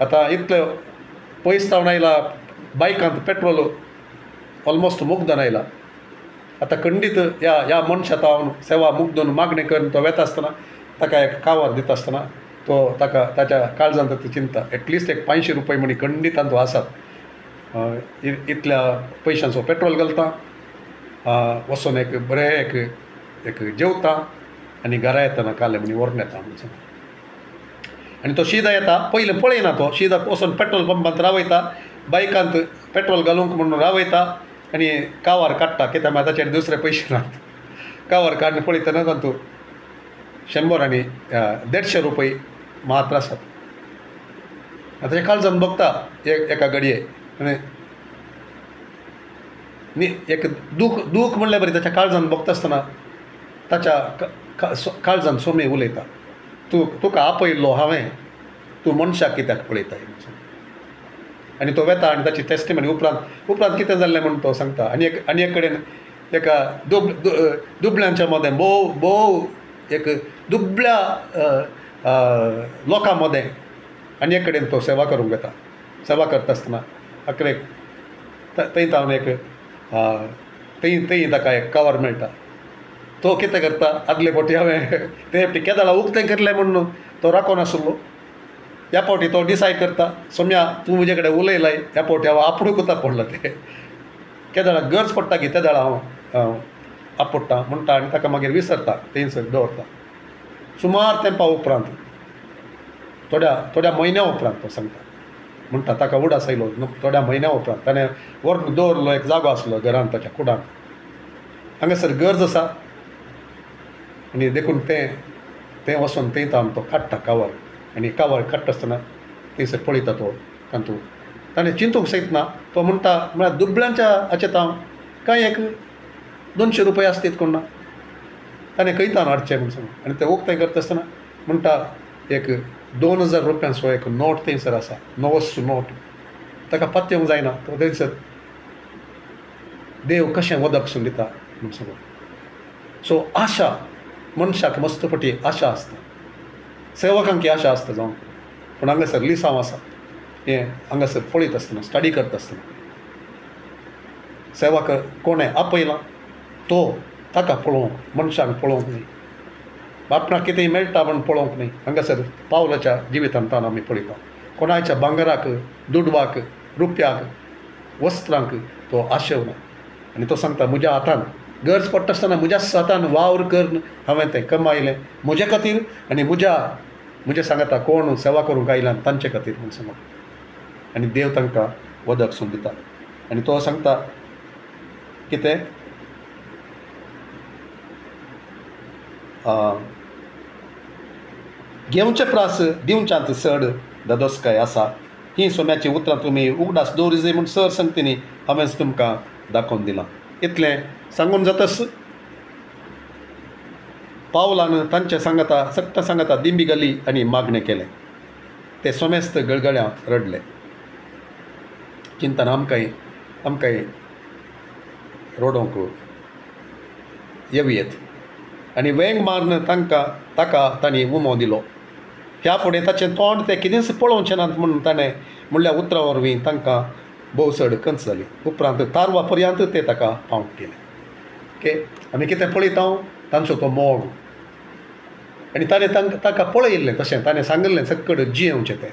Speaker 1: आतां इतले पयस जावन आयला, बायकांत पेट्रोल ऑलमोस्ट मुग्धन आयला. आतां खंडीत ह्या मनशाक हांव सेवा मुग्धून मागणी करून तो वेता आसतना ताका एक कावर दिता आसतना तो ताच्या काळजांत ती चिंता, एटलिस्ट एक 500 रुपया म्हणी खंडितान तो आसात. इतल्या पयशांचो पेट्रोल घालता, वचून एक बरें एक जेवता आनी घरा येतना काले म्हणी व्हरून येता म्हणून. आनी तो शिदा येता, पयलीं पळयना तो शिदा वचून पेट्रोल पंपांत रावयता, बायकांत पेट्रोल घालूंक म्हणून रावयता आनी कावर काडटा. कित्याक मागीर ताचेर दुसरे पयशे नात. कावर काडून पळयतना तातूंत 100 आनी 150 रुपया मात्र आसात. ताच्या काळजान बघता एका घडये आनी एक दूख म्हणलें बरें. ताच्या काळजान बघता आसतना ताच्या काळजान सोमी उलयता, तुका आपयल्लो हांवें, तूं मनशाक कित्याक पळयता. आनी तो वेता आनी ताची टेस्टिमनी उपरांत कितें जाल्लें म्हणून तो सांगता. आनी एक कडेन एका दुबळ्यांच्या मदें भोव एक दुबळ्या लोकां मदें आनी एक कडेन तो सेवा करूंक येता. सेवा करता आसतना अकरेक थंय तावन एक थंय ताका एक कवर मेळटा. तो कितें करता, आदले फावटी हांवें ते केदाळा उक्तें केल्लें म्हणून तो राखो नाशिल्लो. ह्या फावटी तो डिसायड करता, सोम्या तूं म्हजे कडेन उलयलाय, ह्या फावटी हांव आपणूक कोता पडला. ते केदाळाक गरज पडटा की तेदाळा हांव आपडटा म्हणटा आनी ताका मागीर विसरता, थंयसर दवरता. सुमार तेंपा उपरांत थोड्या म्हयन्या उपरांत तो सांगता, म्हणटा ताका उडास आयलो. थोड्या म्हयन्या उपरांत ताणें व्हरून दवरलो एक जागो आसलो घरांत, ताच्या कुडांत. हांगासर गरज आसा आनी देखून तें वचून थंय तावन तो काडटा कावर. आनी कावर काडटा आसतना थंयसर पळयता तो तातूंत ताणें चिंतूंक सयतना तो म्हणटा, म्हळ्यार दुबळ्यांच्या हाचें हांव कांय एक 200 रुपया आसतीत कोण ना. ताणें खंय तावन हाडचें म्हूण सांग. आनी तें उक्तें करता आसतना म्हणटा एक 2000 रुपयांचो एक नोट थंयसर आसा, नवस नोट. ताका पत्त्योंक जायना. तो थंयसर देव कशें वदकसून दिता म्हूण सांगून. सो आशा मनशाक मस्तपटी आशा आसता, सेवकांकी आशा आसता जावं. पूण हांगासर लिसांव आसा हें हांगासर पळयत आसतना, स्टडी करता आसतना सेवक कोणें आपयलां तो ताका पळोवंक, मनशाक पळोवंक न्ही, आपणाक कितेंय मेळटा म्हूण पळोवंक न्ही. हांगासर पावलाच्या जिवितांत आमी पळयता कोणाच्या भांगराक, दुडवाक, रुप्याक, वस्त्रांक तो आशेवना. आनी तो सांगता म्हज्या हातान गरज पडटा आसतना म्हज्याच हातान वावर कर, हांवें तें कमायलें म्हजे खातीर आनी म्हजें सांगता कोण सेवा करूंक आयल्यान तांचे खातीर म्हूण सांगून. आनी देव तांकां वदकसून दिता. आनी तो सांगता कितें घेवचे प्रास दिवच्यांत चड धदोसकाय आसा. ही सोम्याची उतरां तुमी उगडास दवरिजे म्हूण सर संगतीनी हांवेंच तुमकां दाखोवन दिलां. इतलें सांगून जातस पावलान तांचे सांगता दिंबी घाली आनी मागणें केलें. ते सोमेस्त गळगळ्या रडले. चिंतन आमकांय रोडोंक येवयेत. आनी वेंग मारून ताका तांणी उमो दिलो. ह्या फुडें ताचें तोंड ते कितेंच पळोवचें नात म्हणून ताणें म्हणल्या उतरां वरवीं तांकां भोवसड कंच जाली. उपरांत तारवा पर्यंत ते ताका पावंक केलें. ओके, आमी कितें पळयता तांचो तो मोग. आनी ताणें ताका पळयल्लें तशें ताणें सांगलें सक्कड जियेवचें तें.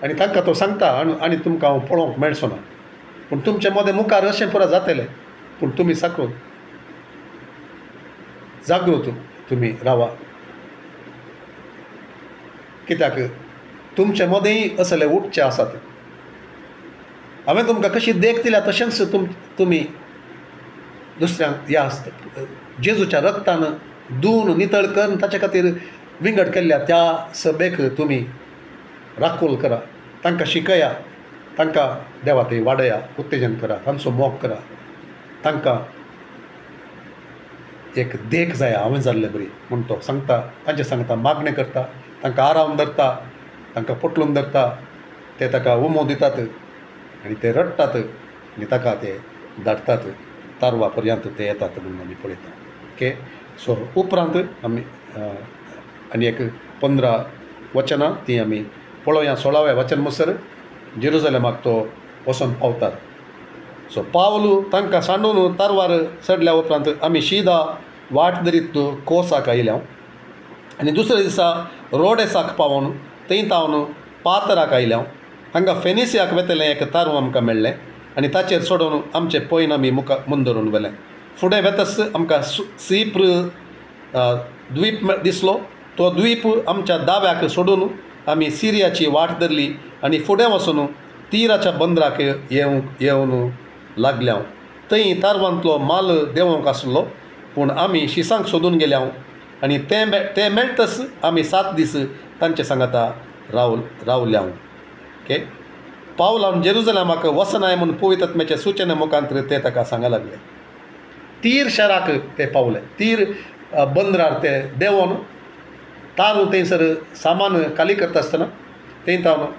Speaker 1: आनी तांकां तो सांगता आनी तुमकां हांव पळोवंक मेळचो ना, पूण तुमचे मदें मुखार अशें पुरो जातलें, पूण तुमी साकून जागृत तुमी रावा. कित्याक तुमचे मदेंय असले उठचे आसात. हांवें तुमकां कशी देख दिल्या तशेंच तुमी दुसऱ्यांक ह्या जेजूच्या रक्तान धुवन नितळ करून ताचे खातीर विंगड केल्ल्या त्या सभेक तुमी राखोल करा, तांकां शिकया, तांकां देवा थंय वाडया, उत्तेजन करा, तांचो मोग करा. तांकां एक देख जाय हांवें जाल्लें बरी म्हूण तो सांगता. तांचे सांगता मागणें करता, तांकां आराम धरता, तांकां पटलून धरता. ते ताका उमो दितात आनी ते रडटात आनी ताका ते धाडटात. तारवा पर्यंत ते येतात म्हणून आमी पळयता. ओके, सो उपरांत आमी आनी एक 15 वचनां ती आमी पळोवया. 16वें वचन म्हणसर जेरुसलेमाक तो वचोन पावतात. सो पावलू तांकां सांडून तारवार चडल्या उपरांत आमी शिदा वाट धरीत कोसाक आयल्या. आनी दुसरे दिसा रोडेसाक पावून थंय तावन पातराक आयल्या. हांगा फेनिसियाक वेतलें एक तारू आमकां मेळ्ळें आनी ताचेर सोडून आमचे पयन आमी मुंदरून व्हेलें. फुडें वेतस आमकां सिप्र द्वीप दिसलो. तो द्वीप आमच्या दाव्याक सोडून आमी सिरियाची वाट धरली आनी फुडें वचून तिराच्या बंदराक येवन लागल्या. थंय तारवांतलो माल देंवोंक आसलो, पूण आमी शिसांक सोदून गेल्या आनी ते मेळटस आमी 7 दीस तांचे सांगता रावल्या. ओके, पावलान जेरुसलेमाक वचनाय म्हूण पवित्र आत्म्याचे सुचने मुखांतर ते ताका सांगूंक लागले. तीर शाराक ते पावले. तीर बंदरार ते देंवोन तारू थंयसर सामान खाली करता आसतना थंय तावन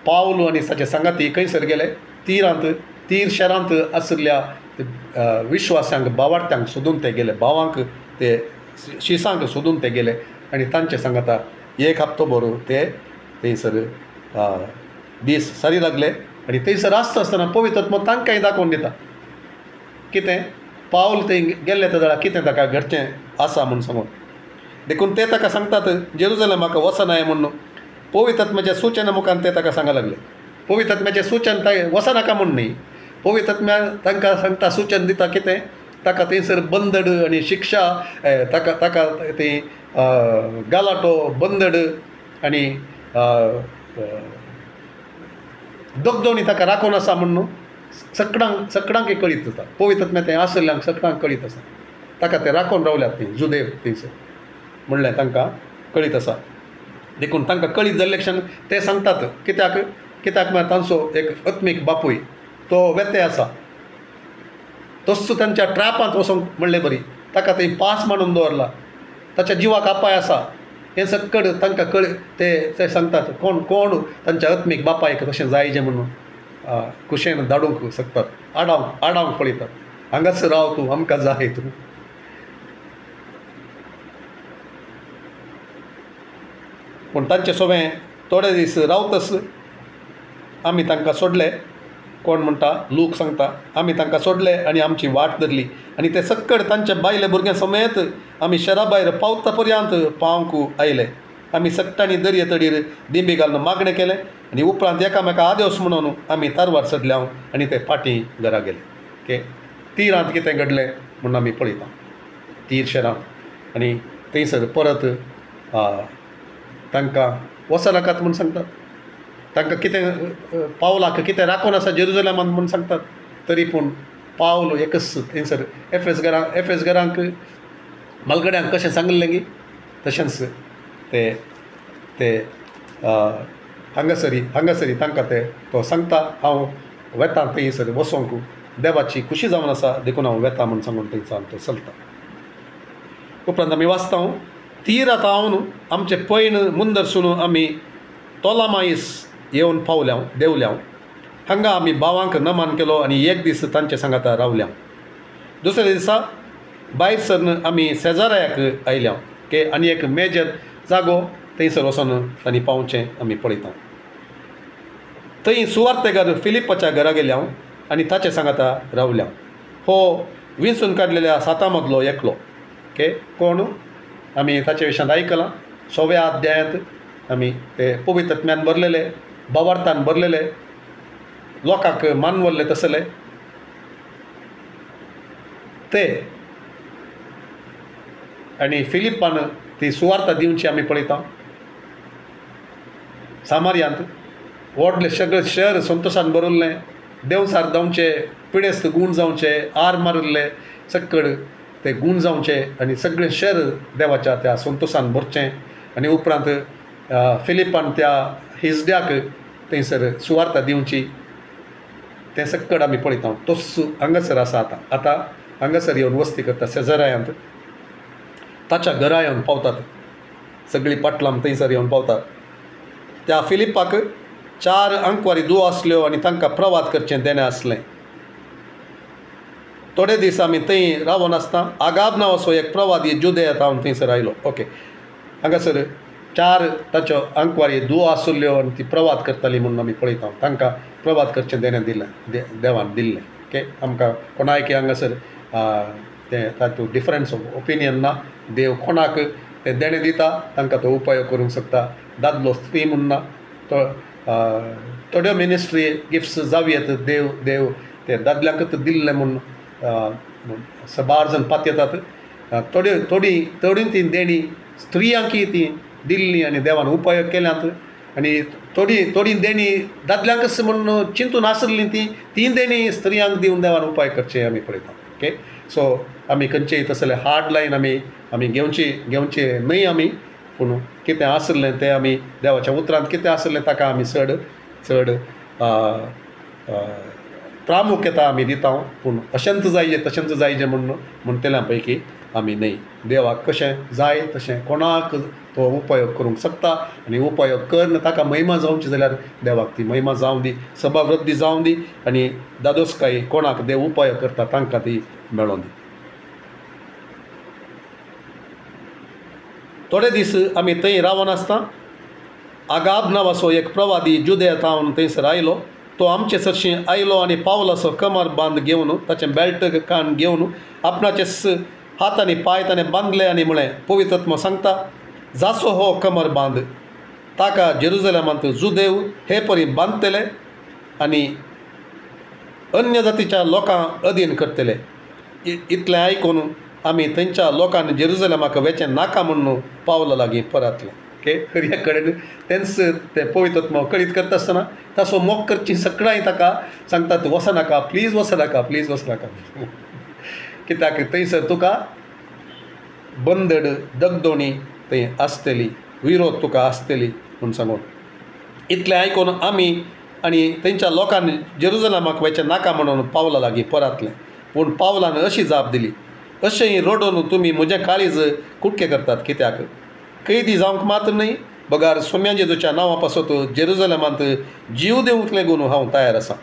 Speaker 1: पावलू आनी ताचे सांगाती खंयसर गेले. तीर शारांत आशिल्ल्या विश्वासांक बावार्थ्यांक सोदून ते गेले. भावांक ते शिसांक सोदून ते गेले आनी तांचे सांगता 1 हप्तो भर ते थंयसर दीस सारी लागले. आनी थंयसर आसता आसतना पवित्र आत्मो तांकांय दाखोवन दिता कितें पावल थंय गेल्ले त्या कितें ताका घडचें आसा म्हूण सांगून. देखून ते ताका सांगतात जेरुसलेमाक वचनाय म्हणून पवित्र आत्म्याच्या सुचना मुखान ते ताका सांगूंक लागले. पवित्र आत्म्याचें सुचन वचनाका म्हूण न्ही, पवित्र आत्म्या तांकां सांगता सुचन दिता कितें ताका थंयसर बंदड आनी शिक्षा ताका थंय गालाटो बंदड आनी दोगदोनी ताका राखून आसा म्हणून सगळ्यांक कळीत जाता. पवित्र आत्म्या थंय आशिल्ल्यांक सगळ्यांक कळीत आसा ताका ते राखून रावल्यात थंय जुदेव थंयसर म्हणलें तांकां कळीत आसा. देखून तांकां कळीत जाल्ले क्षण ते सांगतात कित्याक म्हळ्यार तांचो एक आत्मीक बापूय तो वेते आसा. तस्सो तांच्या ट्रॅपांत वचोंक म्हणलें बरी ताका थंय पास मांडून दवरला. ताच्या जिवाक आपाय आसा हें सक्कड तांकां ते सांगतात कोण तांच्या आत्मीक बापायक तशें जायचें म्हणून. कुशेन धाडूंक शकतात आडावंक पळयतात हांगासर राव तूं आमकां जाय तूं पूण तांचें सोबें थोडे दीस रावतस आमी तांकां सोडले कोण म्हणटा लूक सांगता आमी तांकां सोडले आनी आमची वाट धरली आनी ते सक्कड तांच्या बायले भुरग्यां समेत आमी शहरा भायर पावता पर्यंत पावंक आयले आमी सक्टांनी दर्या तडीर दिंबी घालून मागणें केलें आनी उपरांत एकामेका आदेवस म्हणून आमी तारवार सदल्या आनी ते फाटीं घरा गेले ओके तिरांत कितें घडलें म्हणून आमी पळयता तीर शहरांत आनी थंयसर परत तांकां वचनाकात म्हूण सांगतात तांकां कितें पावलाक कितें राखून आसा जेरुजलेमांत म्हूण सांगतात तरी पूण पावल एकच थंयसर एफेस घरांक मालगड्यांक कशें सांगलें गी तशेंच ते हांगासरी तांकां तो सांगता हांव वेता थंयसर वचोंक देवाची खुशी जावन आसा देखून हांव वेता म्हूण सांगून थंयसान तो चलता उपरांत आमी वाचता तीरात हांव आमचे पैन मुंदरसून आमी तोलामाईस येवन पावल्या देवल्या हांगा आमी भावांक नमन केलो आनी एक दीस तांचे सांगाता रावल्या दुसऱ्या दिसा भायर सरन आमी सेजारायाक आयल्या ओके आनी एक मेजर जागो थंयसर वचून तांणी पावचें आमी पळयता थंय सुवार्थेकार फिलिपाच्या घरा गेल्या आनी ताचे सांगाता रावल्या हो विंचून काडलेल्या 7 मजलो एकलो ओके कोण आमी ताचे विशयांत आयकलां 6व्या अध्यायांत आमी ते पवित्र आत्म्यान भरलेले भावार्थान भरलेले लोकांक मानवल्ले तसले ते आनी फिलिपान ती सुवार्ता दिवची आमी पळयता सामारियांत व्हडलें सगळें शहर संतोशान भरिल्लें देवसार जावचे पिडेस्त गूण जावचे आर मारिल्ले सक्कड ते गूण जावचे आनी सगळें शहर देवाच्या त्या संतोशान भरचें आनी उपरांत फिलिपान त्या हिजड्याक थंयसर सुवार्ता दिवची तें सक्कड आमी पळयता तोच हांगासर आसा आतां हांगासर येवन वस्ती करता सेजारायांत ताच्या घरा येवन पावतात सगळीं पाटलां थंयसर येवन पावतात त्या फिलिपाक 4 आंकवारी दुओ आसल्यो आनी तांकां प्रवाद करचें देणें आसलें थोडे दीस आमी थंय रावून आसता आगाब नांवाचो एक प्रवादी जुदेयांत हांव थंयसर आयलो ओके हांगासर 4 ताच्यो आंकवारी दुओ आसल्यो आनी ती प्रवाद करताली म्हणून आमी पळयता तांकां प्रवाद करचें देणें दिलें देवान दिल्लें ओके आमकां कोणायकी हांगासर तें तातूंत डिफरन्स ऑफ ओपिनियन ना देव कोणाक तें देणें दिता तांकां तो उपयोग करूंक शकता दादलो स्त्री म्हूण ना तो थोड्यो मिनिस्ट्री गिफ्ट्स जावं येता देव ते दादल्यांकच दिल्ले म्हूण 12 जण पात येतात थोडी ती देणी स्त्रियांकी ती दिल्ली आनी देवान उपयोग केल्यात आनी थोडी देणी दादल्यांकच म्हणून चिंतून आसली ती देणी स्त्रियांक दिवन देवान उपाय करचे आमी पळयता ओके सो आमी खंयचेय तसले हार्ड लायन आमी घेवचे न्हय आमी पूण कितें आसलें तें आमी देवाच्या उतरांत कितें आसलें ताका आमी चड प्रामुख्यता आमी दिता पूण अशेंच जायजे म्हणटल्या पैकी आमी न्हय देवाक कशें जाय तशें कोणाक तो उपयोग करूंक शकता आनी उपयोग करना ताका महिमा जावची जाल्यार देवाक ती महिमा जावं दी सभावृद्धी जावं दी आनी दादोसकाय कोणाक देव उपयोग करता तांकां ती मेळोन दी थोडे दीस आमी थंय रावून आसता आगाब नांवाचो एक प्रवादी जुदेयांत हांव थंयसर आयलो तो आमचे सरशी आयलो आनी पावलाचो कमर बांद घेवन ताचें बेल्ट कान घेवन आपणाचे हात आनी पांय ताणें बांदले आनी म्हळें पवित्र आत्मा सांगता जासो हो कमर बांद ताका जेरुजलेमांत जुदेव हे परी बांदतले आनी अन्य जातीच्या लोकांक अधीन करतले इतलें आयकून आमी थंयच्या लोकांनी जेरुजलेमाक वेचें नाका म्हणून पावला लागीं परतले ओके खऱ्या कडेन तेंच ते पवित्र आत्मा कळीत करता आसतना ताचो मोग करची सगळांय ताका सांगतात वचनाका प्लीज वचनाका कित्याक थंयसर तुका बंदड दगदोणी थंय आसतली विरोध तुका आसतली म्हूण सांगून इतलें आयकून आमी आनी थंयच्या लोकांनी जेरुजलेमाक वचचें नाका म्हणून पावला लागीं परतलें पूण पावलान अशी जाप दिली अशें रडोवन तुमी म्हजें काळीज कुटकें करतात कित्याक कैदी जावंक मात्र न्हय बगार सोम्या जेजूच्या नांवा पासत जेरुजलेमांत जीव दिवंक लेगून हांव तयार आसां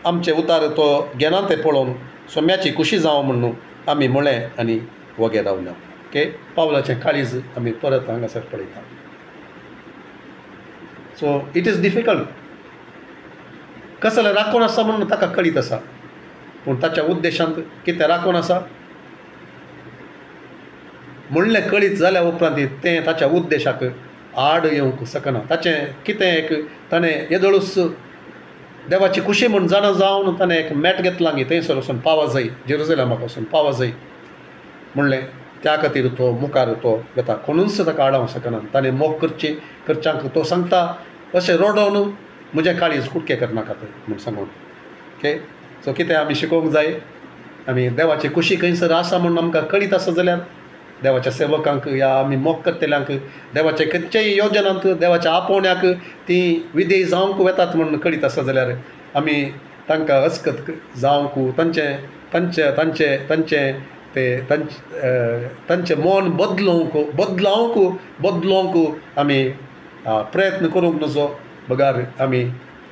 Speaker 1: आमचे उतार तो घेना ते पळोवन सोम्याची खुशी जावं म्हणून आमी म्हळें आनी वगे रावल्या. ओके, पावलाचें काळीज आमी परत हांगासर पळयता. So it is difficult. कसलें राखून आसा म्हणून ताका कळीत आसा, पूण ताच्या उद्देशांत कितें राखून आसा म्हणलें कळीत जाल्या उपरांत तें ताच्या उद्देशाक आड येवंक शकना. ताचें कितें एक ताणें येदळूच देवाची खुशी म्हूण जाणा जावन ताणें एक मॅट घेतलां की थंयसर वचून पावा जाय, जेरुसलेमाक वचून पावा जाय म्हणलें. त्या खातीर तो मुखार तो घेता, कोणूच ताका आडावंक शकना. ताणें मोग करच्यांक तो सांगता अशें रडोवन म्हजें काळीज कुडकें करनाकात म्हूण सांगून. ओके, सो कितें आमी शिकोवंक जाय, आमी देवाची खुशी खंयसर आसा म्हणून आमकां कळीत आसा जाल्यार देवाच्या सेवकांक या आमी मोग करतल्यांक देवाच्या खंयच्याय योजनांत देवाच्या आपोवण्याक ती विधेय जावंक वेतात म्हणून कळीत आसा जाल्यार आमी तांकां अस्कत जावंक तांचें मन बदलोवंक आमी प्रयत्न करूंक नजो. बगार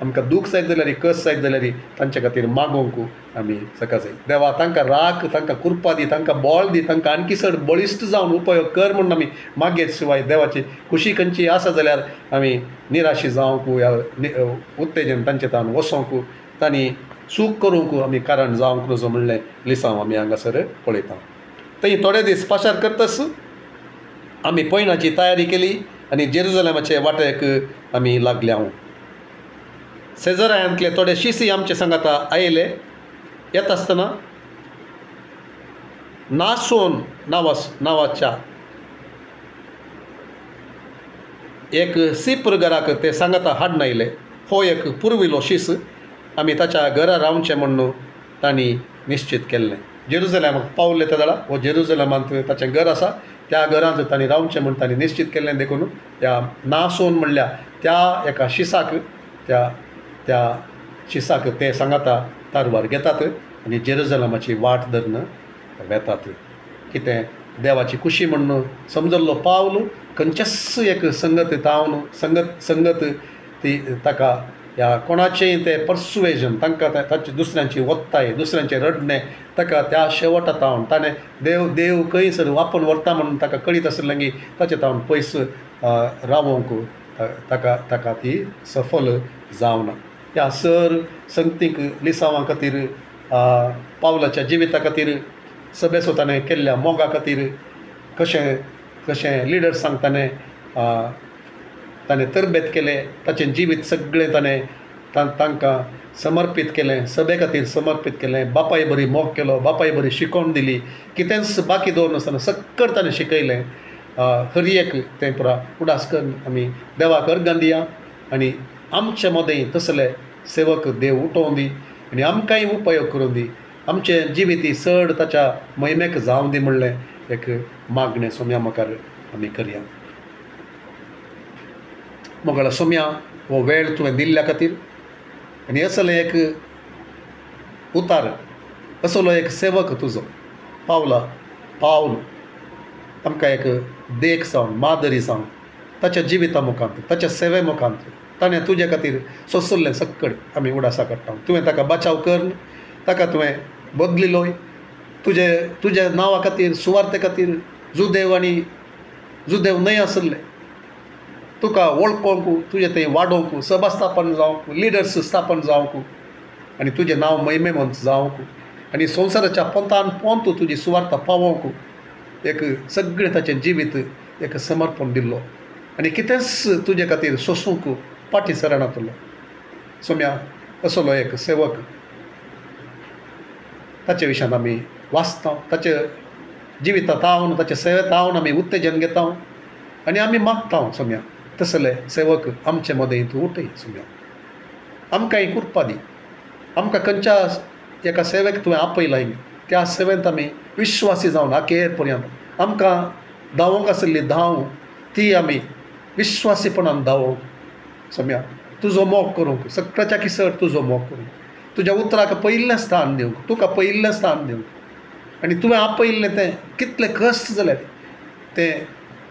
Speaker 1: आमकां दूख जायत जाल्यार कस जायत जाल्यार तांचे खातीर मागोवंक आमी सका जाय. देवा तांकां राख, तांकां कृपा दी, तांकां बळ दी, तांकां आणकी चड बळिश्ट जावन उपयोग कर म्हणून आमी मागयत. शिवाय देवाची खुशी खंयची आसा जाल्यार आमी निराशी जावंक या उत्तेजन तांचे तान वसोंक तांणी सूख करूंक आमी कारण जावंक नजो म्हणलें लिसांव आमी हांगासर पळयता. थंय थोडे दीस पाशार करतस आमी पयणाची तयारी केली आनी जेरुसलेमाचे वाटेक आमी लागल्या. सेजरांतले थोडे शिसी आमचे सांगाता आयले. येता आसतना नासोन नांवाच्या एक सिप्र घराक ते सांगाता हाडून आयले. हो एक पुर्विलो शीस. आमी ताच्या घरा रावचें म्हणून तांणी निश्चित केल्लें. जेरुसलेमाक पावले ते जाल्यार हो जेरुसलेमांत ताचें घर आसा, त्या घरांत तांणी रावचें म्हणून तांणी निश्चित केल्लें. देखून त्या नासोन म्हणल्या त्या एका शिसाक त्या शिसाक ते सांगाता तारवार घेतात आनी जेरुसलेमाची वाट धरून वेतात. कितें देवाची खुशी म्हणून समजल्लो पावल खंयचेच एक संगत ती ताका ह्या कोणाचेंय तें पर्सुएजन तांकां ताचे दुसऱ्यांची वत्ताय, दुसऱ्यांचें रडणें ताका त्या शेवटांत हांव ताणें देव खंयसर वापून व्हरता म्हणून ताका कळीत आसलें की ताचे तावन पयस रावोंक ताका ती सफल जावना. ह्या संगतीक लिसांवां खातीर पावलाच्या जिविता खातीर सभेचो ताणें केल्ल्या मोगा खातीर कशें लिडर्सांक ताणें तरबेत केलें, ताचें जिवीत सगळें तांकां समर्पीत केलें, सभे खातीर समर्पीत केलें. बापाय बरी मोग केलो, बापाय बरी शिकोवन दिली, कितेंच बाकी दवरनासतना सक्कड ताणें शिकयलें. हर एक तें पुरा उडास करून आमी देवाक अर्गां दिया आनी आमचे मदें तसले सेवक देव उठोवन दी आनी आमकांय उपयोग करून दी. आमचें जिवीत चड ताच्या महिमेक जावं दी म्हणलें एक मागणें सोम्या मुखार आमी करया. मोगळा सोम्या, हो वेळ तुवें दिल्ल्या खातीर आनी असलें एक उतार, असलो एक सेवक तुजो पावल आमकां एक देख जावन मादरी जावन ताच्या जिविता मुखांत ताच्या सेवे मुखांत ताणें तुजे खातीर सोंसल्लें सक्कड आमी उडासा काडटा. तुवें ताका बचाव कर, ताका तुवें बदलिलोय तुजे नांवा खातीर, सुवार्ते खातीर जुदेव आनी जुदेव न्हय आसले तुका वळखोंक, तुजें थंय वाडोवंक, सभा स्थापन जावंक, लिडर्स स्थापन जावंक आनी तुजें नांव महिमेमंत जावंक आनी संवसाराच्या पंतान पोंत तुजी सुवार्ता पावोवंक एक सगळें ताचें जिवीत एक समर्पण दिल्लो आनी कितेंच तुजे खातीर सोंसूंक फाटीं सरनातलो. सोम्या असलो एक सेवक ताचे विशयान आमी वाचता, ताचे जिवितांत हांव ताचे सेवेत हांव आमी उत्तेजन घेता आनी आमी मागता सोम्या तसले सेवक आमचे मदें तूं उठय. सोम्या आमकांय कृपा दी, आमकां खंयच्या एका सेवेक तुवें आपयलाय त्या सेवेंत आमी विश्वासी जावन आखेर पर्यंत आमकां धांवोंक आसली धांव ती आमी विश्वासीपणान धांवोंक. सोम्या तुजो मोग करूंक, सगळ्याच्या किसर तुजो मोग करूंक, तुज्या उतराक पयिल्लें स्थान दिवंक, तुका पयिल्लें स्थान दिवंक आनी तुवें आपयिल्लें तें कितलें कश्ट जाल्यार तें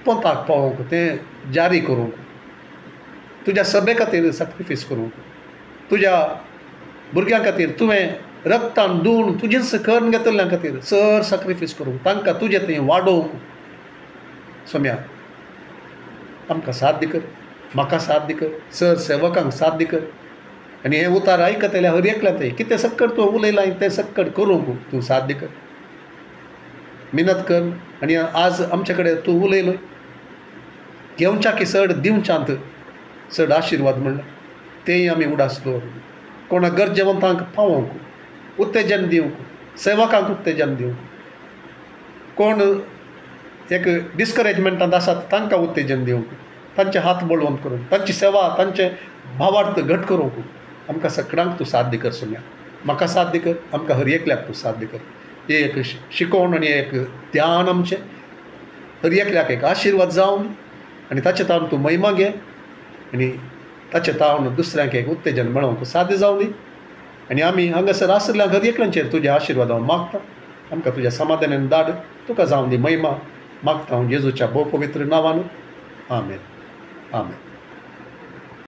Speaker 1: पोंताक पावोवंक, तें जारी करूंक, तुज्या सभे खातीर सॅक्रिफायस करूंक, तुज्या भुरग्यां खातीर तुवें रक्तान धुवन तुजेच करून घेतल्या खातीर सर सॅक्रिफायस करूंक तांकां तुजे थंय वाडोवंक सोम्या आमकां साध्य कर, म्हाका साध्य कर, सर सेवकांक साध्य कर. आनी हें उतार आयकतल्या हर एकल्या थंय कितें सक्कड तूं उलयलां तें सक्कड करूंक तूं साध्य कर. मिनत कर. आनी आज आमचे कडेन तूं उलयलोय घेवच्या की चड दिवच्यांत चड आशिर्वाद म्हणल्यार तेंय आमी उडास दवरूंक, कोणा गरजेवंतांक पावोवंक, उत्तेजन दिवंक, सेवकांक उत्तेजन दिवंक, कोण एक डिस्करेजमेंटांत आसात तांकां उत्तेजन दिवंक, तांचे हात बळवंत करून तांची सेवा तांचे भावार्थ घट करूंक आमकां सगळ्यांक तूं साध्य कर सोम्या. म्हाका साध्य कर, आमकां हर एकल्याक तूं साध्य कर. हे एक शिकोवन आनी एक ध्यान आमचें हर एकल्याक एक आशिर्वाद जावन आनी ताचे तावन तूं महिमा घे आनी ताचे तावन दुसऱ्यांक एक उत्तेजन मेळोवंक साध्य जावं दी. आनी आमी हांगासर आसल्यांक हर एकल्यांचेर तुज्या आशिर्वाद हांव मागता. आमकां तुज्या समाधानान धाड, तुका जावं दी महिमा मागता हांव जेजूच्या भोव पवित्र नांवान. आमेन. आमेन.